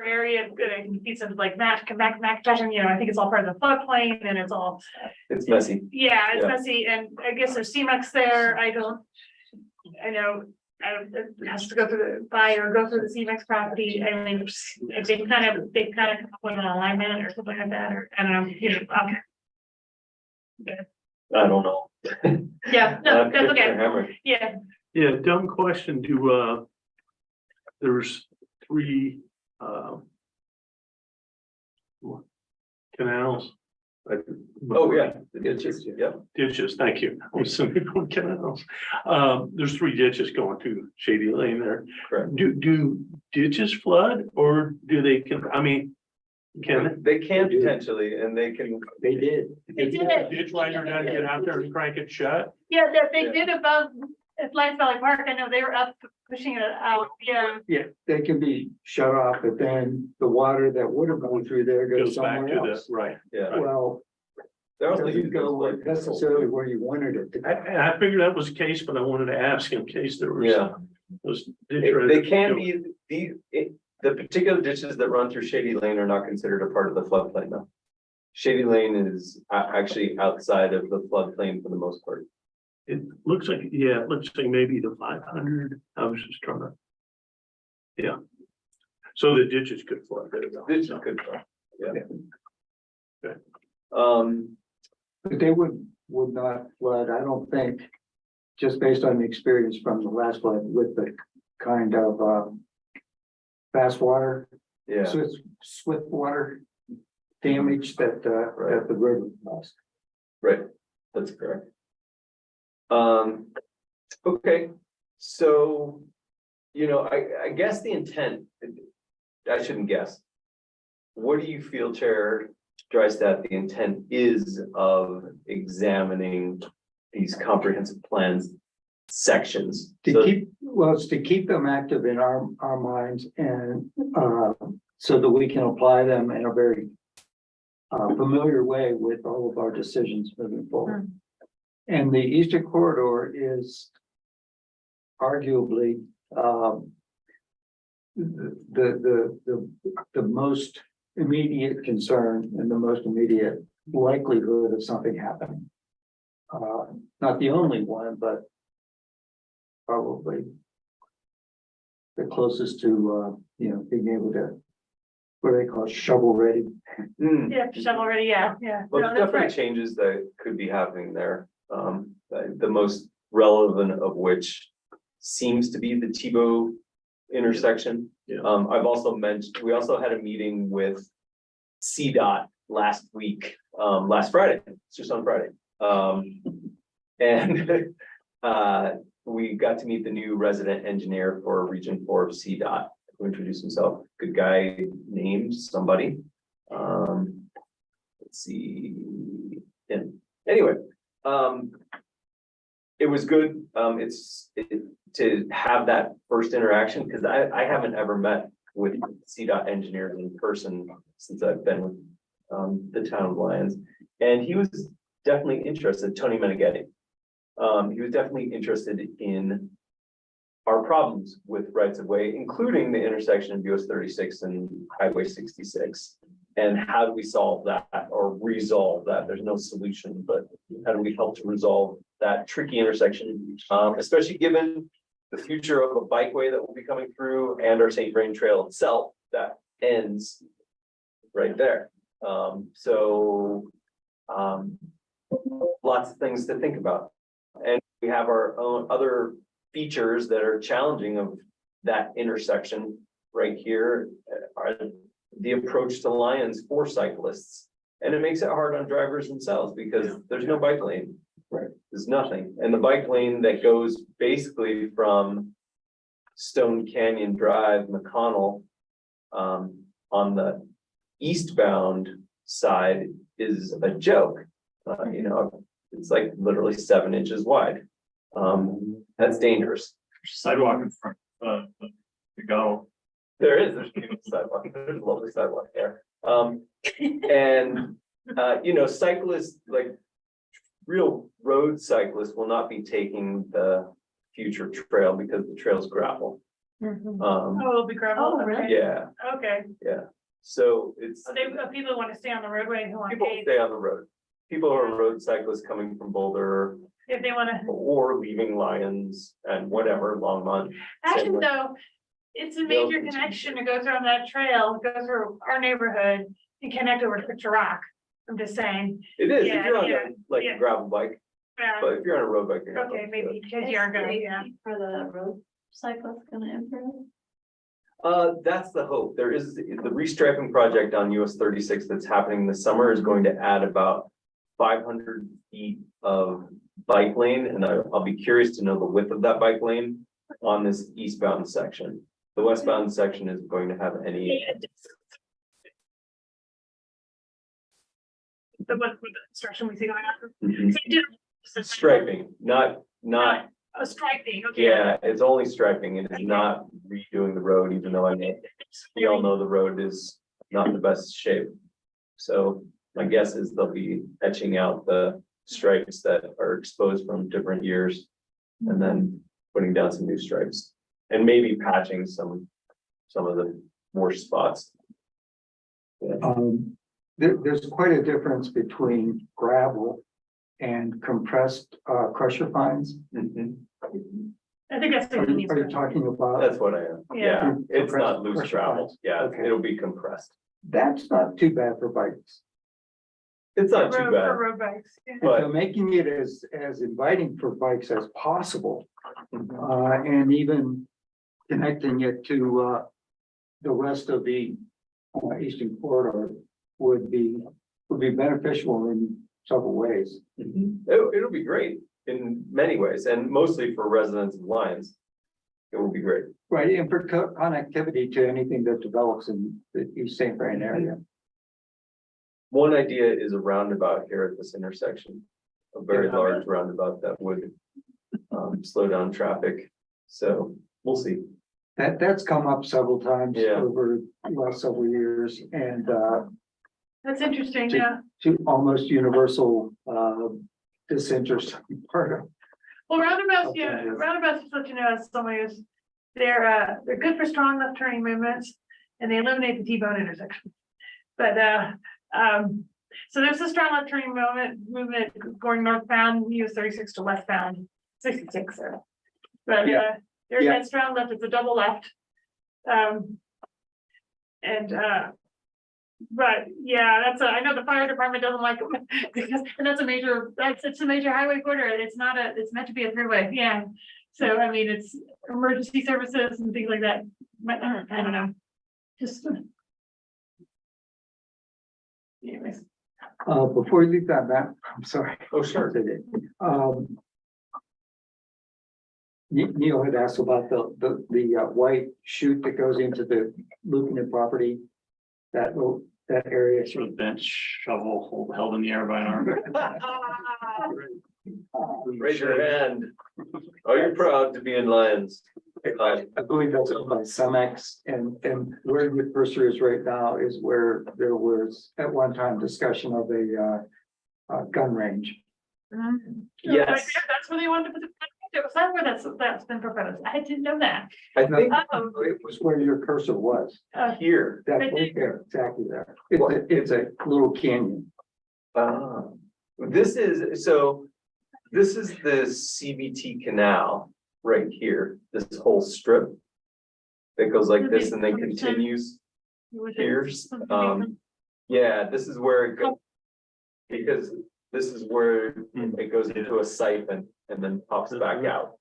area that competes of like McIntosh, I think it's all part of the floodplain and it's all, It's messy. yeah, it's Yeah. messy, and I guess there's CMAX there, I know, it has to go through the CMAX property, I mean, they've kind of come up with an alignment or something like that, or, I don't know, okay. I don't know. Yeah, no, that's Mr. okay, Hammer. yeah, Yeah, dumb question. There's 3, canals. Oh, yeah, the ditches, yeah. Ditches, thank you. I was thinking of canals. There's 3 ditches going through Shady Lane there. Correct. Do ditches flood or do they, can They can potentially, and they can, They did. They did. ditch liner doesn't get out there and crank it shut? yeah, that they Yeah. did above, at Lions Valley Park, I know they were up pushing it out, yeah. Yeah, they can be shut off, but then the water that would have gone through there goes Goes back to somewhere the, else. right. yeah. Well, They're it also doesn't using go those where- like- necessarily where you wanted it to. I figured that was the case, but I wanted to ask in case there was. Yeah. Those ditch They runners can do- be, the particular ditches that run through Shady Lane are not considered a part of the floodplain though. Shady Lane is actually outside of the floodplain for the most part. It looks like, yeah, it looks like maybe the 500. I was just trying to. Yeah. So the ditches could flood there. though. Ditches could flood, yeah. Okay. But they would not flood, I don't think, just based on the experience from the last flood with the kind of fast water, Yeah, swift water damage that that the river caused. right, that's correct. Okay, so, I guess the intent, I shouldn't guess. What do you feel, Chair Drystat, the intent is of examining these comprehensive plans sections? So- It's to keep them active in our minds and so that we can apply them in a very familiar way with all of our decisions moving forward. And the Eastern Corridor is arguably the most immediate concern and the most immediate likelihood of something happening. Not the only one, but probably the closest to, being able to, what do they call it, shovel ready. Hmm. Yeah, shovel already, yeah. Well, No, there's that's definitely right. changes that could be happening there. The most relevant of which seems to be the Tebow intersection. Yeah. I've also mentioned, we also had a meeting with CDOT last week, last Friday, it's just on Friday. And we got to meet the new resident engineer for Region 4 of CDOT, who introduced himself. Good guy named somebody. Let's see. Yeah. Anyway, it was good. To have that first interaction, because I haven't ever met with CDOT engineers in person since I've been with the town of Lyons. And he was definitely interested, Tony Meneghetti. He was definitely interested in our problems with rights of way, including the intersection of US 36 and Highway 66. And how do we solve that or resolve that? There's no solution, but how do we help to resolve that tricky intersection? Especially given the future of a bikeway that will be coming through and our St. Vrain Trail itself that ends right there. Lots of things to think about. And we have our own other features that are challenging of that intersection right here are the approach to Lyons for cyclists. And it makes it hard on drivers themselves because there's no bike lane. Right. There's nothing. And the bike lane that goes basically from Stone Canyon Drive, McConnell, on the eastbound side is a joke. It's like literally 7 inches wide. That's dangerous. Sidewalk in front, to go. There's a sidewalk, there's a lovely sidewalk there. Cyclists, like real road cyclists will not be taking the future trail because the trail's gravel. Oh, it'll be gravel. Oh, really? Okay. Yeah, Okay, so it's, so people want to stay on the roadway who want people to, stay on the road. People who are road cyclists coming from Boulder if they want to. or leaving Lyons and whatever, Longmont. Actually, way. though, it's a They'll major continue. connection to go through on that trail, go through our neighborhood and connect over to Picture Rock. I'm just saying, It is, Yeah, if you're on yeah, a yeah. gravel bike, but if you're on a road bike. you're not okay, going to maybe do because you aren't gonna, yeah. For the road cyclists gonna improve? it. That's the hope. There is the restriping project on US 36 that's happening this summer is going to add about 500 feet of bike lane, and I'll be curious to know the width of that bike lane on this eastbound section. The westbound section isn't going to have any. The one with the instruction we see going on. Mhm. So you did- Striping, not. A striping, okay. Yeah, it's only striping. It is not redoing the road, even though I know, we all know the road is not in the best shape. So my guess is they'll be etching out the stripes that are exposed from different years. And then putting down some new stripes and maybe patching some of the worst spots. There's quite a difference between gravel and compressed crusher fines. Mhm. I think that's. Are what he you needs are you to- talking about? That's what I am. Yeah. Yeah, it's not loose Pressure gravel. fines. Yeah, Okay. it'll be compressed. That's not too bad for bikes. It's not too For bad, road bikes. Yeah. but So making it as inviting for bikes as possible, Mhm. and even connecting it to the rest of the eastern corridor would be beneficial in several ways. It'll be great in many ways, and mostly for residents of Lyons. It will be great. Right, and for connectivity to anything that develops in the East St. Vrain area. One idea is a roundabout here at this intersection. A very Yeah. large roundabout that would slow down traffic. So we'll see. That's come up several times Yeah. over the last several years, and That's interesting, yeah. to almost universal disinterest on the part of. Well, roundabouts, yeah, Alternatives. roundabouts, just let you know, as someone who's, they're good for strong left turning movements and they eliminate the T-bone intersection. But, so there's a strong left turning movement going northbound, US 36 to westbound 66. But, Yeah. there's Yeah. that strong left, it's a double left. But yeah, I know the fire department doesn't like them because, and it's a major highway corridor. It's meant to be a throughway, yeah. So, I mean, it's emergency services and things like that. But, I don't know, just. Anyways, Before you leave that map, I'm sorry. Oh, sure. Um, Neil had asked about the white chute that goes into the Lucan property. That area. Sort of bench shovel held in the air by an arm. Raise your hand. Are you proud to be in Lions? I believe that's owned by Cemex, and where your cursor is right now is where there was at one time discussion of a gun range. Yes. That's where they wanted to put the, was that where that's been proposed? I didn't know that. I think It was where your cursor was. here. That's right there, exactly there. It's a little canyon. This is the CBT canal right here, this whole strip. That goes like this and then continues here. Yeah, this is where it goes. Because this is where it goes into a siphon and then pops back out.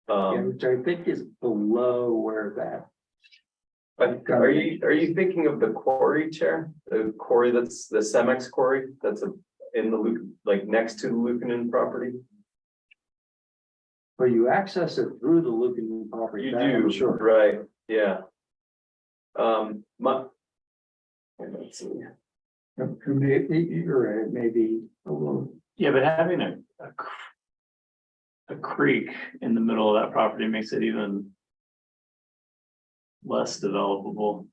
Yeah, which I think is below where that. But are you thinking of the quarry chair? The quarry that's the Cemex quarry that's in the loop, like next to the Lucanen property? But you access it through the Lucan property. You that I'm do, sure. right, yeah. Let's see. Maybe, you're right, maybe a little. Yeah, but having a creek in the middle of that property makes it even less developable.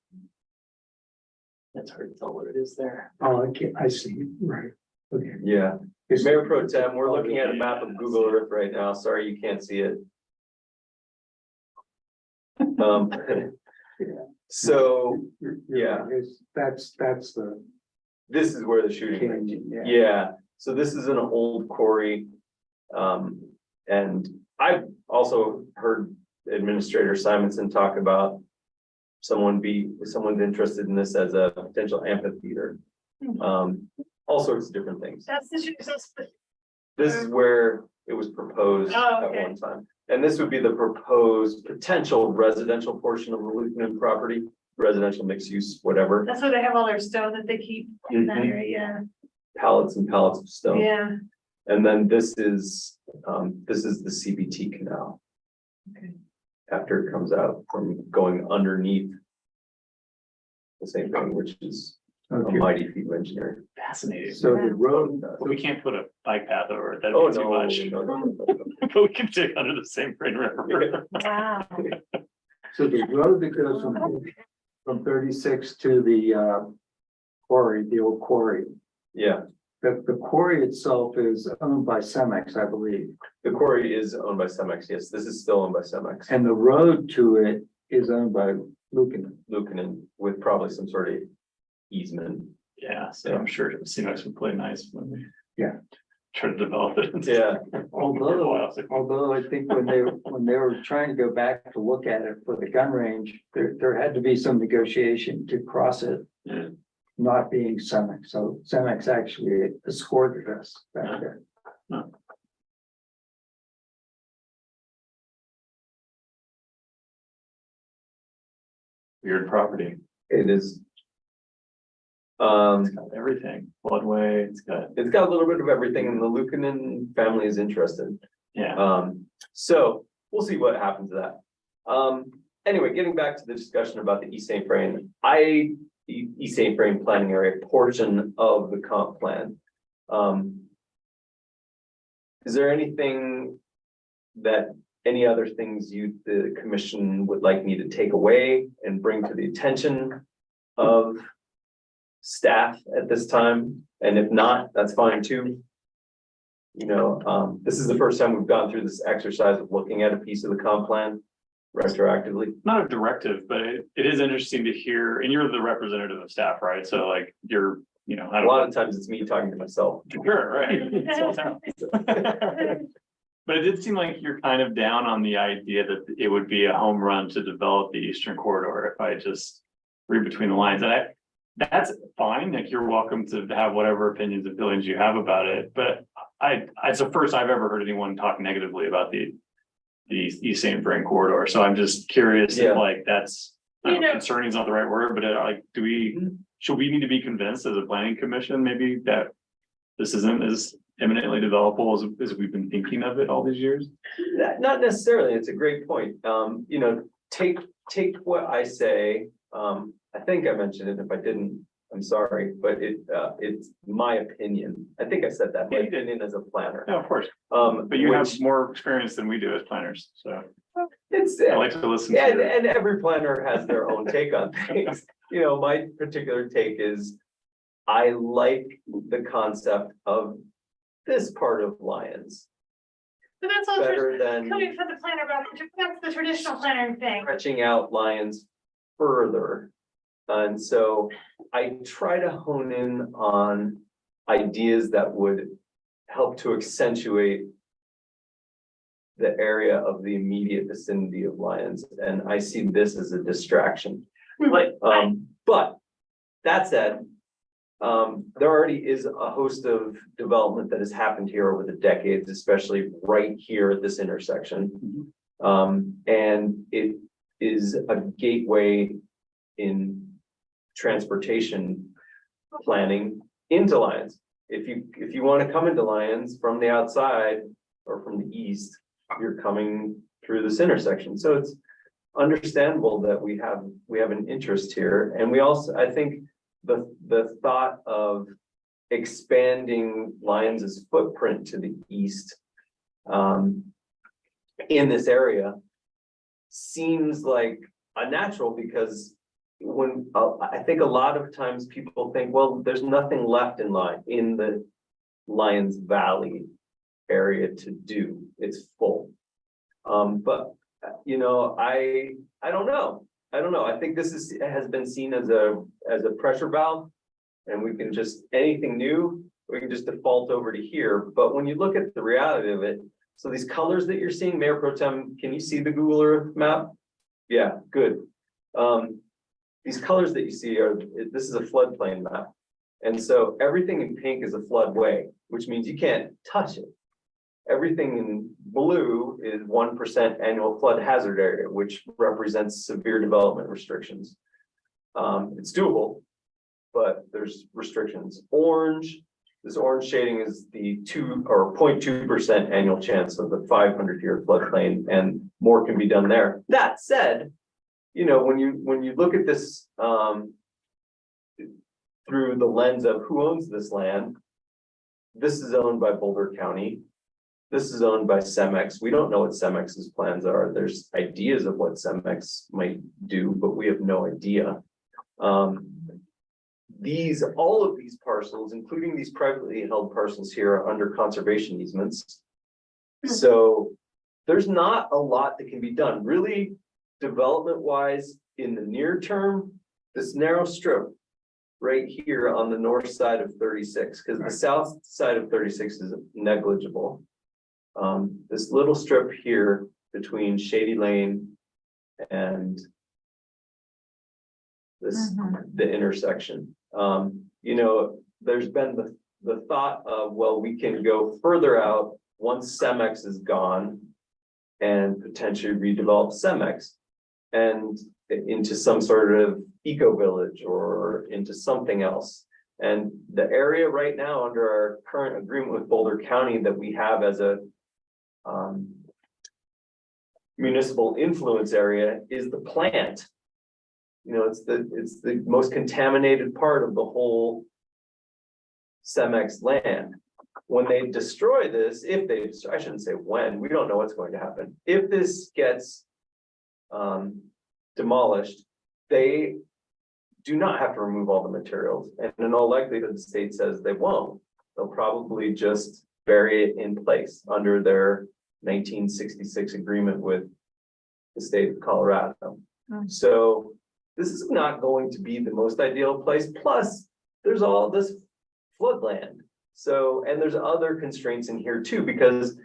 It's hard to tell what it is there. Oh, I see, right, okay. Yeah, Mayor Pro Tem, we're looking at a map of Google Earth right now. Sorry, you can't see it. So yeah. That's the this is where the shooting range. canyon, Yeah, so this is an old quarry. And I've also heard Administrator Simonson talk about someone's interested in this as a potential amphitheater. All sorts of different things. That's the, This is where it was proposed Oh, at okay. one time. And this would be the proposed potential residential portion of the Lucanen property, residential mixed use, whatever, that's where they have all their stone that they keep in that Mhm. area, pallets and pallets of stone. yeah. And then this is the CBT canal. Okay. After it comes out from going underneath. The same thing, which is a Okay. mighty feat of engineering. Fascinating. So the road, But we can't put a bike path over it. That'd Oh, be too no, much. no, no, no, no. But we can take under the same Green River. Wow. so the road that goes from 36 to the quarry, the old quarry. Yeah, The quarry itself is owned by Cemex, I believe, the quarry is owned by Cemex. Yes, this is still owned by Cemex. and the road to it is owned by Lucan. Lucanen with probably some sort of easement. Yeah, so I'm sure CMX would play nice when we. Yeah. Try to develop it. Yeah, Although I think when they were trying to go back to look at it for the gun range, there had to be some negotiation to cross it. Yeah. Not being Cemex, so Cemex actually escorted us back there. Weird property. it is. It's got everything, floodway, it's got, It's got a little bit of everything and the Lucanen family is interested. yeah. So we'll see what happens to that. Anyway, getting back to the discussion about the East St. Vrain, East St. Vrain planning area portion of the comp plan. Is there anything that, any other things the commission would like me to take away and bring to the attention of staff at this time? And if not, that's fine too. You know, this is the first time we've gone through this exercise of looking at a piece of the comp plan retroactively. Not a directive, but it is interesting to hear, and you're the representative of staff, right? So like, you're, you know, I A don't. lot of times it's me talking to myself. Sure, right. It's all town. But it did seem like you're kind of down on the idea that it would be a home run to develop the Eastern Corridor if I just read between the lines. And that's fine, like you're welcome to have whatever opinions and feelings you have about it, but it's the first I've ever heard anyone talk negatively about the East St. Vrain corridor, so I'm just curious Yeah. if like that's, I don't You know, know- concerning is not the right word, but like, should we need to be convinced as a planning commission maybe that this isn't as imminently developable as we've been thinking of it all these years? Not necessarily, it's a great point. You know, take what I say, I think I mentioned it, if I didn't, I'm sorry, but it's my opinion. I think I said that, my Yeah, you did. opinion as a planner. No, of course, but you have which more experience than we do as planners, so It's, I like to listen to and, you. and every planner has their own take on things. You know, my particular take is, I like the concept of this part of Lions But that's all better than coming from the planner, but that's the traditional planner thing. stretching out Lions further. And so I try to hone in on ideas that would help to accentuate the area of the immediate vicinity of Lions, and I see this as a distraction. But that said, there already is a host of development that has happened here over the decades, especially right here at this intersection. And it is a gateway in transportation planning into Lyons. If you want to come into Lyons from the outside or from the east, you're coming through this intersection. So it's understandable that we have an interest here. And we also, I think the thought of expanding Lyons's footprint to the east in this area seems like a natural, because when I think a lot of times people think, well, there's nothing left in the Lyons Valley area to do. It's full. But you know, I don't know. I think this has been seen as a pressure valve, and we can just, anything new, we can just default over to here. But when you look at the reality of it, so these colors that you're seeing, Mayor Pro Tem, can you see the Google Earth map? Yeah, good. These colors that you see this is a floodplain map. And so everything in pink is a floodway, which means you can't touch it. Everything in blue is 1% annual flood hazard area, which represents severe development restrictions. It's doable, but there's restrictions. This orange shading is the 0.2% annual chance of the 500-year floodplain, and more can be done there. That said, you know, when you look at this through the lens of who owns this land, this is owned by Boulder County. This is owned by Cemex. We don't know what Cemex's plans are. There's ideas of what Cemex might do, but we have no idea. All of these parcels, including these privately held parcels here, are under conservation easements. So there's not a lot that can be done. Really, development-wise, in the near term, this narrow strip right here on the north side of 36, because the south side of 36 is negligible. This little strip here between Shady Lane and the intersection. You know, there's been the thought of, well, we can go further out once Cemex is gone and potentially redevelop Cemex and into some sort of eco village or into something else. And the area right now under our current agreement with Boulder County that we have as a municipal influence area is the plant. You know, it's the most contaminated part of the whole Cemex land. When they destroy this, I shouldn't say when, we don't know what's going to happen. If this gets demolished, they do not have to remove all the materials. And in all likelihood, the state says they won't. They'll probably just bury it in place under their 1966 agreement with the state of Colorado. So this is not going to be the most ideal place. Plus, there's all this floodland. So, and there's other constraints in here too, because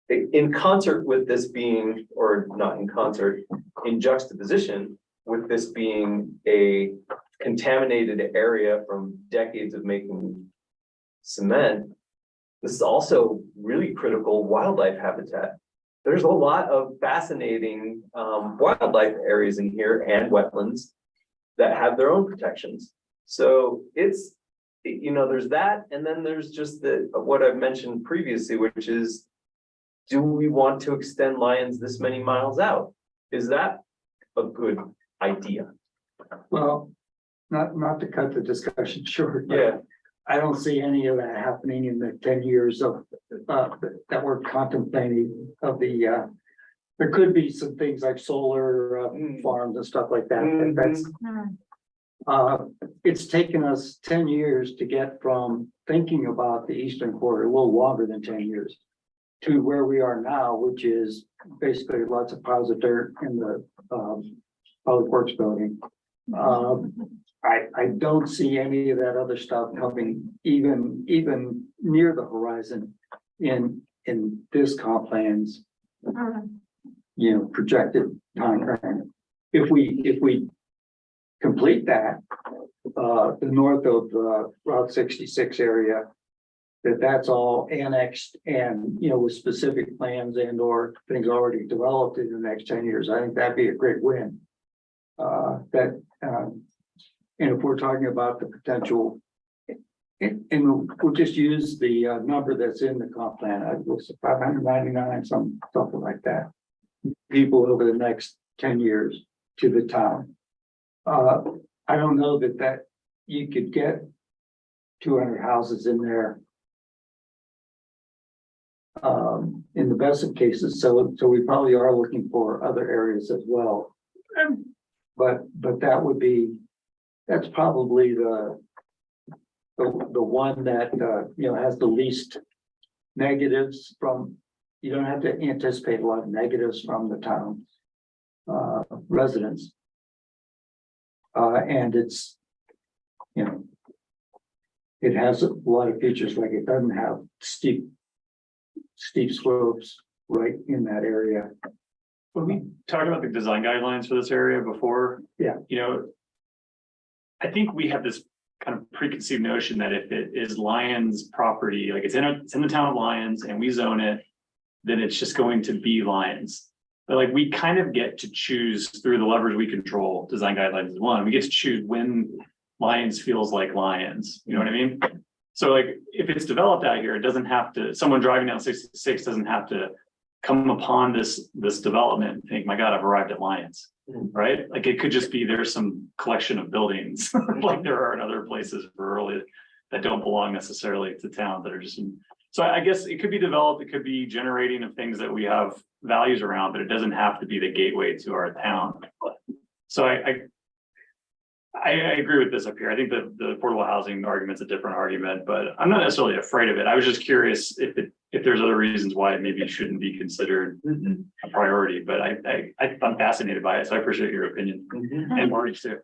in concert with this being, or not in concert, in juxtaposition with this being a contaminated area from decades of making cement, this is also really critical wildlife habitat. There's a lot of fascinating wildlife areas in here and wetlands that have their own protections. So it's you know, there's that, and then there's just what I've mentioned previously, which is, do we want to extend Lyons this many miles out? Is that a good idea? Well, not to cut the discussion short. but Yeah. I don't see any of that happening in the 10 years of, that we're contemplating of the, there could be some things like solar farms and stuff like that. That's, it's taken us 10 years to get from thinking about the eastern quarter, a little longer than 10 years, to where we are now, which is basically lots of piles of dirt in the, public works building. I don't see any of that other stuff coming even near the horizon in this comp plan's, projected timeframe. If we complete that, the north of Route 66 area, that's all annexed and, with specific plans and or things already developed in the next 10 years, I think that'd be a great win. And if we're talking about the potential, and we'll just use the number that's in the comp plan, it was 599, something like that. People over the next 10 years to the town. I don't know that you could get 200 houses in there. In the best of cases, so we probably are looking for other areas as well. But that's probably the one that has the least negatives from. You don't have to anticipate a lot of negatives from the town residents. And it's, it has a lot of features, like it doesn't have steep slopes right in that area. When we talked about the design guidelines for this area before. Yeah. I think we have this kind of preconceived notion that if it is Lyons property, like it's in the town of Lyons and we zone it, then it's just going to be Lyons. But like we kind of get to choose through the levers we control, design guidelines is one, we get to choose when Lyons feels like Lyons, you know what I mean? So like if it's developed out here, it doesn't have to, someone driving down 66 doesn't have to come upon this development and think, my God, I've arrived at Lyons, right? Like it could just be there's some collection of buildings like there are in other places rurally that don't belong necessarily to towns that are just in. So I guess it could be developed, it could be generating of things that we have values around, but it doesn't have to be the gateway to our town. So I agree with this up here. I think that the affordable housing argument's a different argument, but I'm not necessarily afraid of it. I was just curious if there's other reasons why it maybe shouldn't be considered a priority, but I'm fascinated by it, so I appreciate your opinion and Marty's too.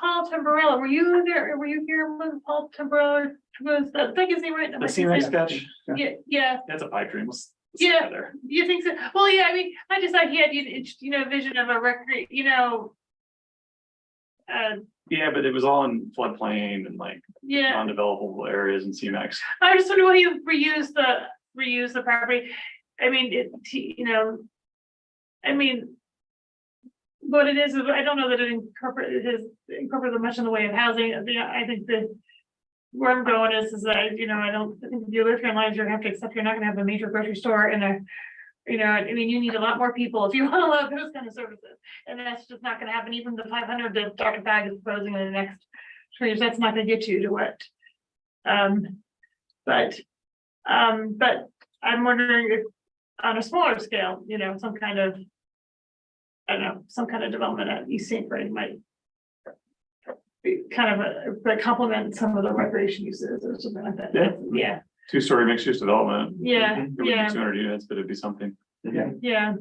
Paul Tamburello, were you there? Were you here when Paul Tamburello was, I think his name right? The scenic sketch, Yeah. that's a pipe dream. Yeah. You think so? Well, yeah, I mean, I just thought he had, a vision of a record, Yeah, but it was all in floodplain and like yeah. non-developable areas and CMAX. I just wonder why you reuse the property. I mean, what it is I don't know that it incorporated much in the way of housing. I think that where I'm going is that, I think if you live here in Lyons, you're gonna have to accept you're not gonna have a major grocery store and you need a lot more people if you want to allow those kind of services. And that's just not gonna happen. Even the 500 that Dr. Fag is proposing in the next 20 years, that's not gonna get you to what. But I'm wondering if on a smaller scale, some kind of, some kind of development at East St. Croix might be kind of but complement some of the recreation uses or something like that. Yeah. Two-story mixed use development. Yeah, It would be yeah. 200 units, but it'd be something. Yeah. Yep.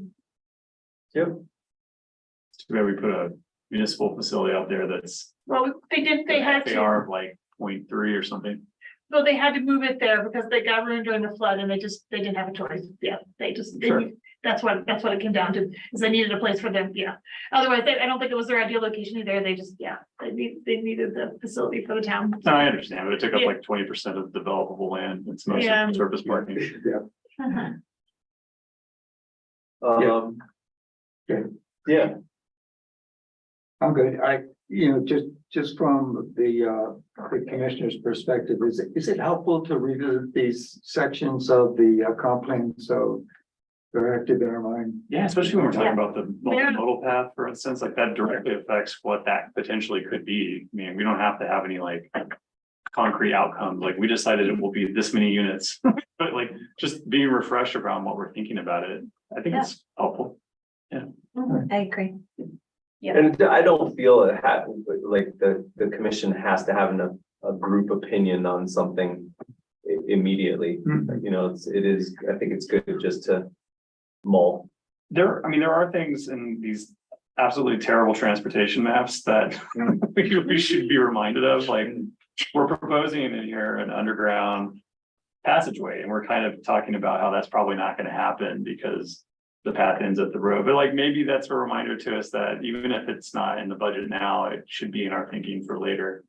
It's too bad we put a municipal facility out there that's. Well, they had They to, are like 0.3 or something. well, they had to move it there because they got ruined during the flood and they didn't have a choice. Yeah, Sure. that's what it came down to, is they needed a place for them, yeah. Otherwise, I don't think it was their ideal location either. They just, they needed the facility for the town. No, I understand, but it took up Yeah. like 20% of developable land. It's mostly Yeah. surface parking. Uh-huh. Yeah. Okay. Yeah, I'm good. just from the commissioner's perspective, is it helpful to revisit these sections of the comp plan? So they're active in our mind. Yeah, especially when we're talking about the Yeah. multimodal path, for instance, like that directly affects what that potentially could be. I mean, we don't have to have any like concrete outcomes, like we decided it will be this many units, but like just being refreshed around what we're thinking about it, I think it's helpful. I agree. Yeah. And I don't feel like the commission has to have a group opinion on something immediately. Mhm. You know, I think it's good just to mull. There are things in these absolutely terrible transportation maps that we should be reminded of, like, we're proposing in here an underground passageway, and we're kind of talking about how that's probably not gonna happen because the path ends at the road, but like, maybe that's a reminder to us that even if it's not in the budget now, it should be in our thinking for later.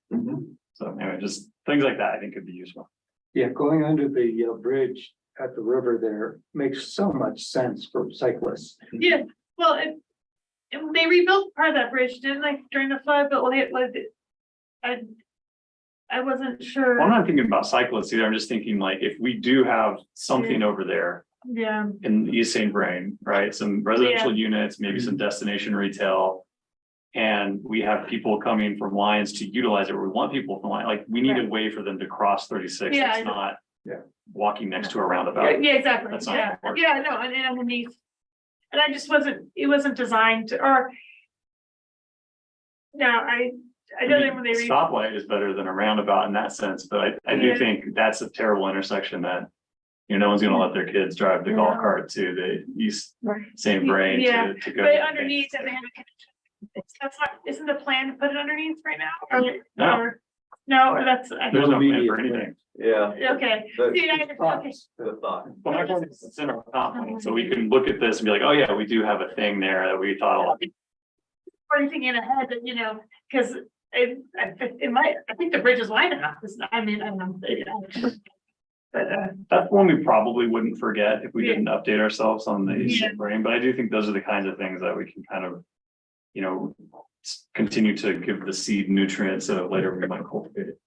So anyway, just things like that I think could be useful. Yeah, going under the bridge at the river there makes so much sense for cyclists. Yeah, well, they rebuilt part of that bridge, didn't they, during the flood, but I wasn't sure. Well, I'm not thinking about cyclists either, I'm just thinking like, if we do have something over there Yeah, in East St. Vrain, right, some residential units, maybe some destination retail. And we have people coming from Lyons to utilize it, or we want people from Lyons, like, we need a Right. way for them to cross 36, Yeah, it's not. Yeah. Walking next to a roundabout. yeah, exactly, That's not yeah, gonna work. yeah, no, and underneath. And I just it wasn't designed to, or. No, I know that when they read. Stoplight is better than a roundabout in that sense, but I do Yeah. think that's a terrible intersection that. No one's gonna let their kids drive the golf Yeah. cart to the East Right. St. Vrain Yeah, to go. But underneath, and they have a connection. That's not, isn't the plan to put it underneath right now? No. No, or that's, There's no plan immediate for anything. Yeah. okay. The See, okay. the thought. Well, my point is it's in our comp plan, so we can look at this and be like, oh yeah, we do have a thing there that we thought. Or anything in ahead that, because I think the bridge is wide enough, I mean, I don't know. But, That's one we probably wouldn't forget if we Yeah. didn't update ourselves on the East Yeah. St. Vrain, but I do think those are the kinds of things that we can kind of. Continue to give the seed nutrients so later we might cultivate it.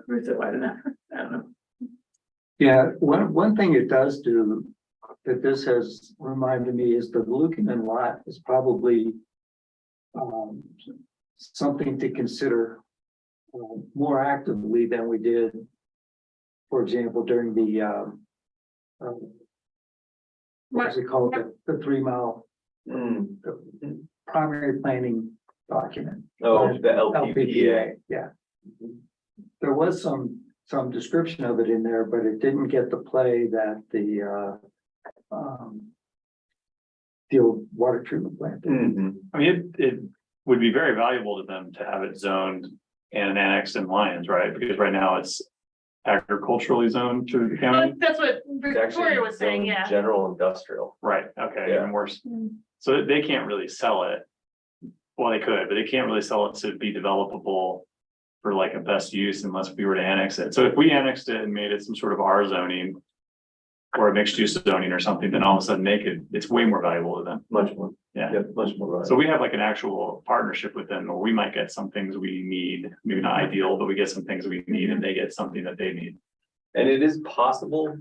or is it wide enough? I don't know. Yeah, one thing it does do that this has reminded me is the Lucanen lot is probably something to consider more actively than we did, for example, during the what was it called, the 3 mile Mm. primary planning document. Oh, the LPPA. Yeah. There was some description of it in there, but it didn't get the play that the old water treatment plant. did. Mhm. I mean, it would be very valuable to them to have it zoned and annexed in Lyons, right? Because right now it's agriculturally zoned to the Well, county. that's what It's actually Victoria was saying, zoned yeah. General industrial. Right, okay, Yeah. even worse. Mm. So they can't really sell it. Well, they could, but they can't really sell it to be developable for like a best use unless we were to annex it. So if we annexed it and made it some sort of R zoning or a mixed use zoning or something, then all of a sudden it's way more valuable to them. Much more. Yeah. Yep, much more. So we have like an actual partnership with them, or we might get some things we need, maybe not ideal, but we get some things we need and they get something that they need. And it is possible,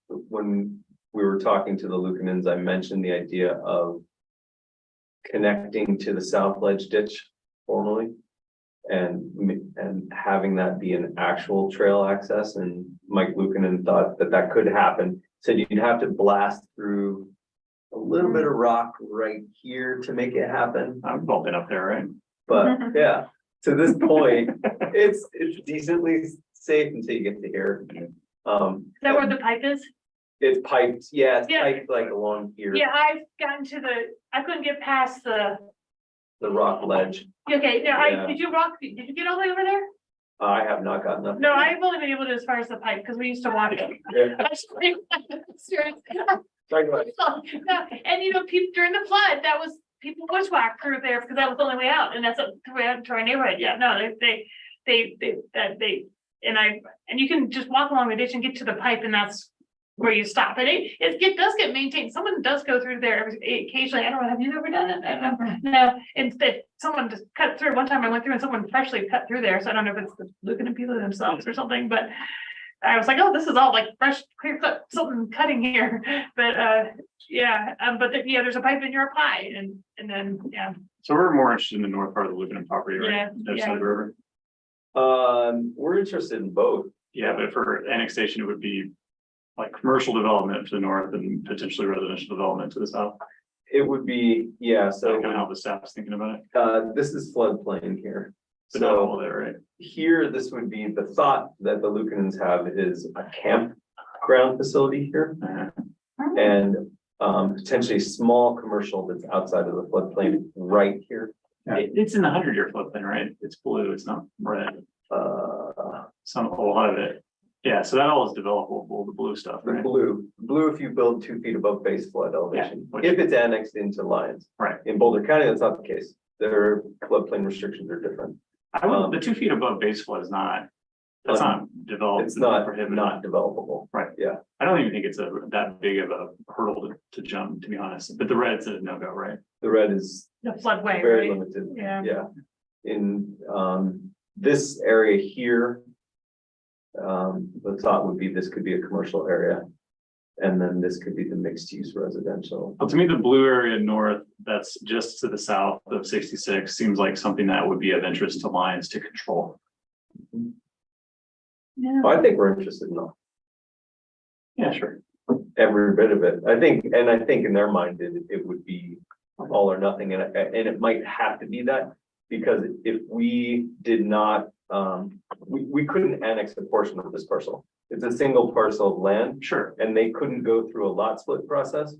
when we were talking to the Lucanans, I mentioned the idea of connecting to the South Ledge ditch formally and having that be an actual trail access. And Mike Lucanen thought that could happen. Said you'd have to blast through a little bit of rock right here to make it happen. I've all been up there, right? But yeah, to this point, it's decently safe until you get to here. Is that where the pipe is? It's piped, yeah, it's Yeah. piped like along here, Yeah, I've gotten I couldn't get past the, the rock ledge. okay, Yeah. did you get all the way over there? I have not gotten up. No, I've only been able to as far as the pipe, because we used to walk it. Yeah. Seriously. Sorry about it. No, and people during the flood, people bushwhacked through there because that was the only way out, and that's the way out into our neighborhood. Yeah, no, and you can just walk along the ditch and get to the pipe, and that's where you stop. And it does get maintained. Someone does go through there occasionally. I don't know, have you ever done it? I don't know. No, instead, someone just cut through. One time I went through and someone freshly cut through there. So I don't know if it's the Lucan and Pila themselves or something, but I was like, oh, this is all like fresh, clear cut, something cutting here. But yeah, yeah, there's a pipe in your pie and then, yeah. So we're more interested in the north part of the Lucan property, right? Yeah, Other side of the river. We're interested in both. Yeah, but for annexation, it would be like commercial development to the north and potentially residential development to the south. It would be, yeah, So kind of so how the staff's thinking about it, this is floodplain here. but not all So of it, right? here, this would be, the thought that the Lucanans have is a campground facility here. And potentially small commercial that's outside of the floodplain right here. It's in the 100-year floodplain, right? It's blue, it's not red. Some, a lot of it. Yeah, so that all is developable, the blue stuff, The right? blue, if you build 2 feet above base flood elevation, which- if it's annexed into Lyons. Right. In Boulder County, that's not the case. Their floodplain restrictions are different. I wouldn't, the 2 feet above base flood is not, that's not developed. It's not prohibited. developable. Right. Yeah. I don't even think it's that big of a hurdle to jump, to be honest, but the red's a no-go, right? The red is The floodway, very right? limited. Yeah. Yeah. In this area here. The thought would be this could be a commercial area. And then this could be the mixed use residential. Well, to me, the blue area north, that's just to the south of 66, seems like something that would be of interest to Lions to control. Yeah. I think we're interested in Yeah, sure. every bit of it. I think in their mind, it would be all or nothing, and it might have to be that. Because if we did not, we couldn't annex a portion of this parcel. It's a single parcel of land, Sure. and they couldn't go through a lot split process.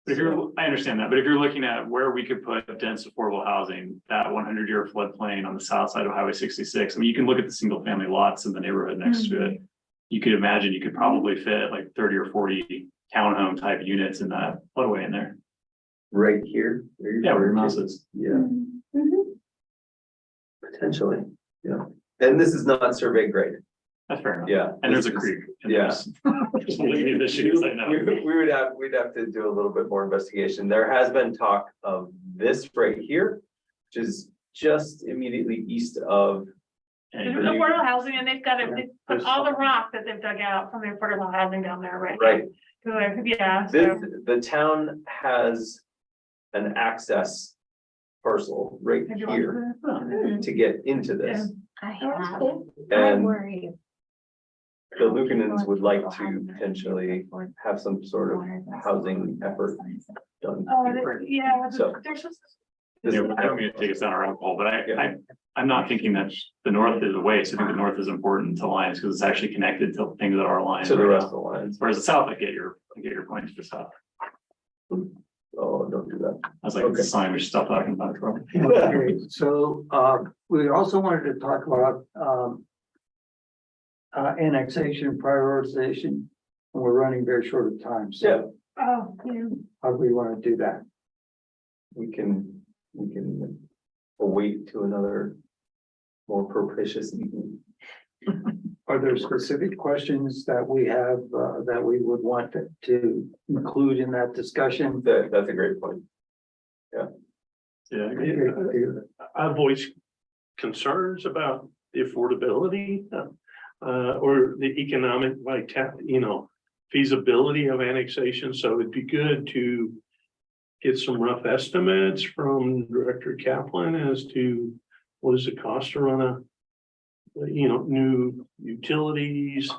But if you're, I understand that, but if you're looking at where we could put dense affordable housing, that 100-year floodplain on the south side of Highway 66, I mean, you can look at the single family lots in the neighborhood next to it. You could imagine you could probably fit like 30 or 40 townhome type units in that floodway in there. Right here. Yeah, where your mouse is. Yeah, potentially, yeah. And this is not survey grade, That's fair enough. yeah. And there's a This is- creek. and yeah. there's plenty of issues, I know. We'd have to do a little bit more investigation. There has been talk of this right here, which is just immediately east of. There's And affordable housing and they've put all the rock that they've dug out from the affordable housing down there, right? Right. Yeah, This, so. the town has an access parcel right Have you here walked through? to get into this. I that's have. cool. And worry. the Lucanans would like to potentially have some sort of housing effort done. Yeah, So- there's just. This you is- know, I don't mean to take us down a rabbit hole, but Yeah. I'm not thinking that the north is a waste. I think the north is important to Lions because it's actually connected to things that are Lions. To the right rest now. of the lines. Whereas the south, I get your point to the south. Oh, don't do that. I was like, it's a sign we should stop talking about it. Probably. Okay, so, we also wanted to talk about, annexation prioritization. And we're running very short of time, Yeah, so Oh, yeah. how do we want to do that? we can await to another more propitious evening. Are there specific questions that we have, that we would want to include in that discussion? That's a great point. Yeah. I voice concerns about the affordability, or the economic feasibility of annexation. So it'd be good to get some rough estimates from Director Kaplan as to what does it cost to run a, new utilities.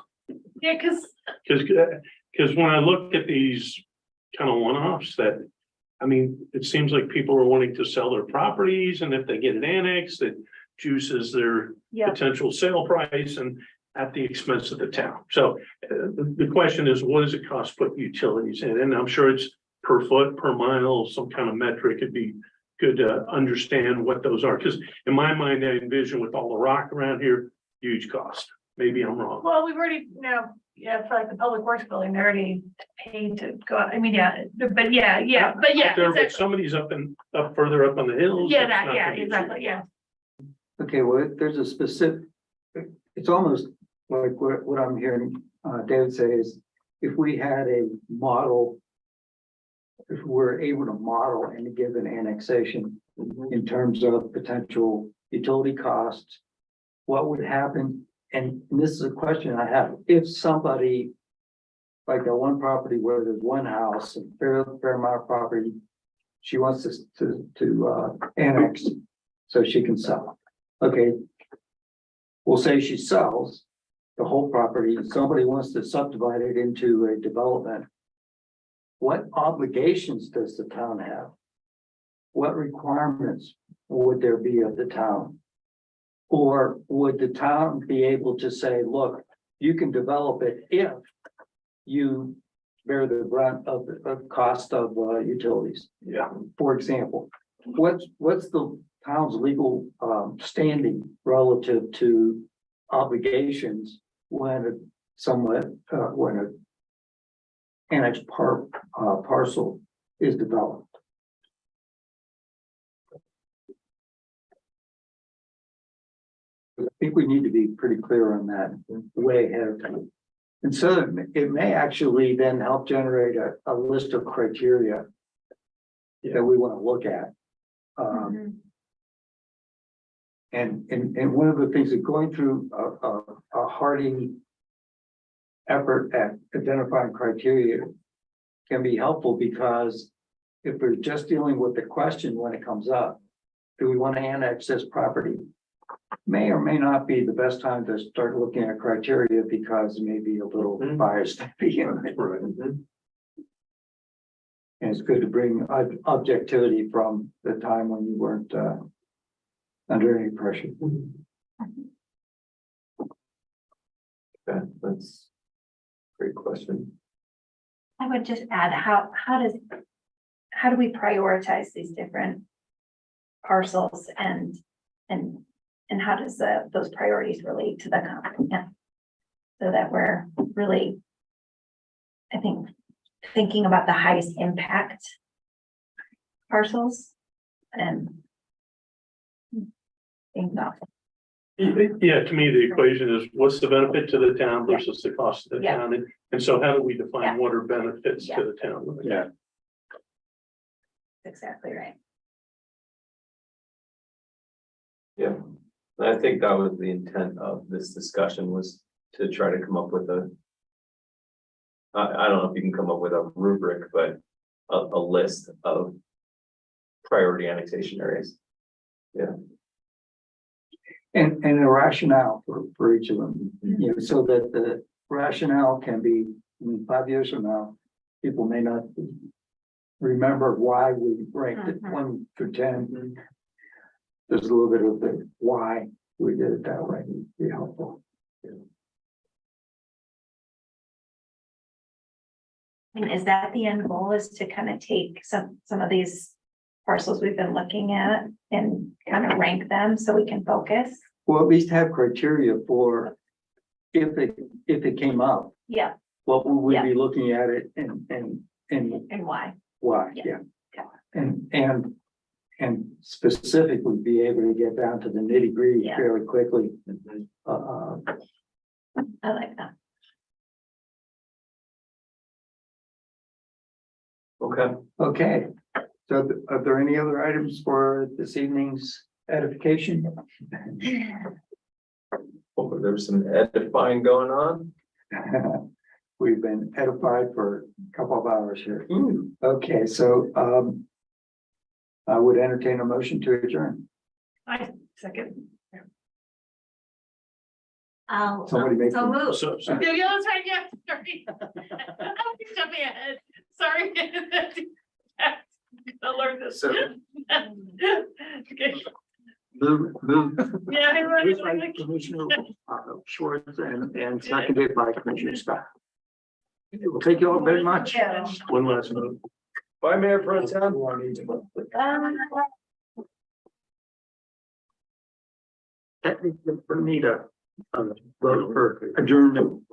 Yeah, because Because when I look at these kind of one-offs that, I mean, it seems like people are wanting to sell their properties, and if they get it annexed, it juices their yeah, potential sale price and at the expense of the town. So the question is, what does it cost to put utilities in? And I'm sure it's per foot, per mile, some kind of metric. It'd be good to understand what those are. Because in my mind, I envision with all the rock around here, huge cost. Maybe I'm wrong. well, we've already, for like the public works building, they already paid to go out. I mean, yeah, but yeah, There, but exactly. some of these up further up on the hills. Yeah, it's not gonna be exactly, cheap. yeah. Okay, well, there's a specific, it's almost like what I'm hearing, David say is, if we had a model, if we're able to model any given annexation in terms of potential utility costs, what would happen? And this is a question I have, if somebody, like that one property where there's one house and Fairmount property, she wants us to annex so she can sell. Okay. We'll say she sells the whole property, and somebody wants to subdivide it into a development. What obligations does the town have? What requirements would there be of the town? Or would the town be able to say, look, you can develop it if you bear the brunt of the cost of utilities? Yeah. For example, what's the town's legal standing relative to obligations when when a annexed parcel is developed? I think we need to be pretty clear on that way ahead of time. And so it may actually then help generate a list of criteria that we want to look at. And one of the things that going through a hearty effort at identifying criteria can be helpful, because if we're just dealing with the question when it comes up, do we want to annex this property? May or may not be the best time to start looking at criteria, because it may be a little biased to begin with. And it's good to bring objectivity from the time when you weren't under any pressure. Okay, that's a great question. I would just add, how do we prioritize these different parcels and how does those priorities relate to the comprehensive? So that we're really, I think, thinking about the highest impact parcels and think about. Yeah, to me, the equation is what's the benefit to the town versus the cost of the Yeah. town? And so how do we define Yeah. what are benefits Yeah. to the town? Yeah. Exactly right. Yeah, and I think that was the intent of this discussion, was to try to come up with I don't know if you can come up with a rubric, but a list of priority annexation areas. And a rationale for each of them, you know, so that the rationale can be, 5 years from now, people may not remember why we ranked it 1 through 10. There's a little bit of the why we did it that way, would be helpful. And is that the end goal, is to kind of take some of these parcels we've been looking at and kind of rank them so we can focus? Well, at least have criteria for if it came up, Yeah, what would we Yeah. be looking at it and and why? why, Yeah. yeah. And specifically be able to get down to the nitty gritty Yeah. fairly quickly. I like that. Okay, Okay, so are there any other items for this evening's edification? hopefully there was some edifying going on. We've been edified for a couple of hours here. Okay, so I would entertain a motion to adjourn. I second. Somebody make So them. move. So, Yeah, that's right, yeah, sorry. I'm jumping ahead, sorry. I learned this. So- Okay, Move. yeah, I learned Moved by it. Commissioner Schwartz and seconded by Commissioner Scott. Well, thank you all very much. Yeah. one last note. Bye, Mayor Pro Tem. Technically, for me to vote for adjournment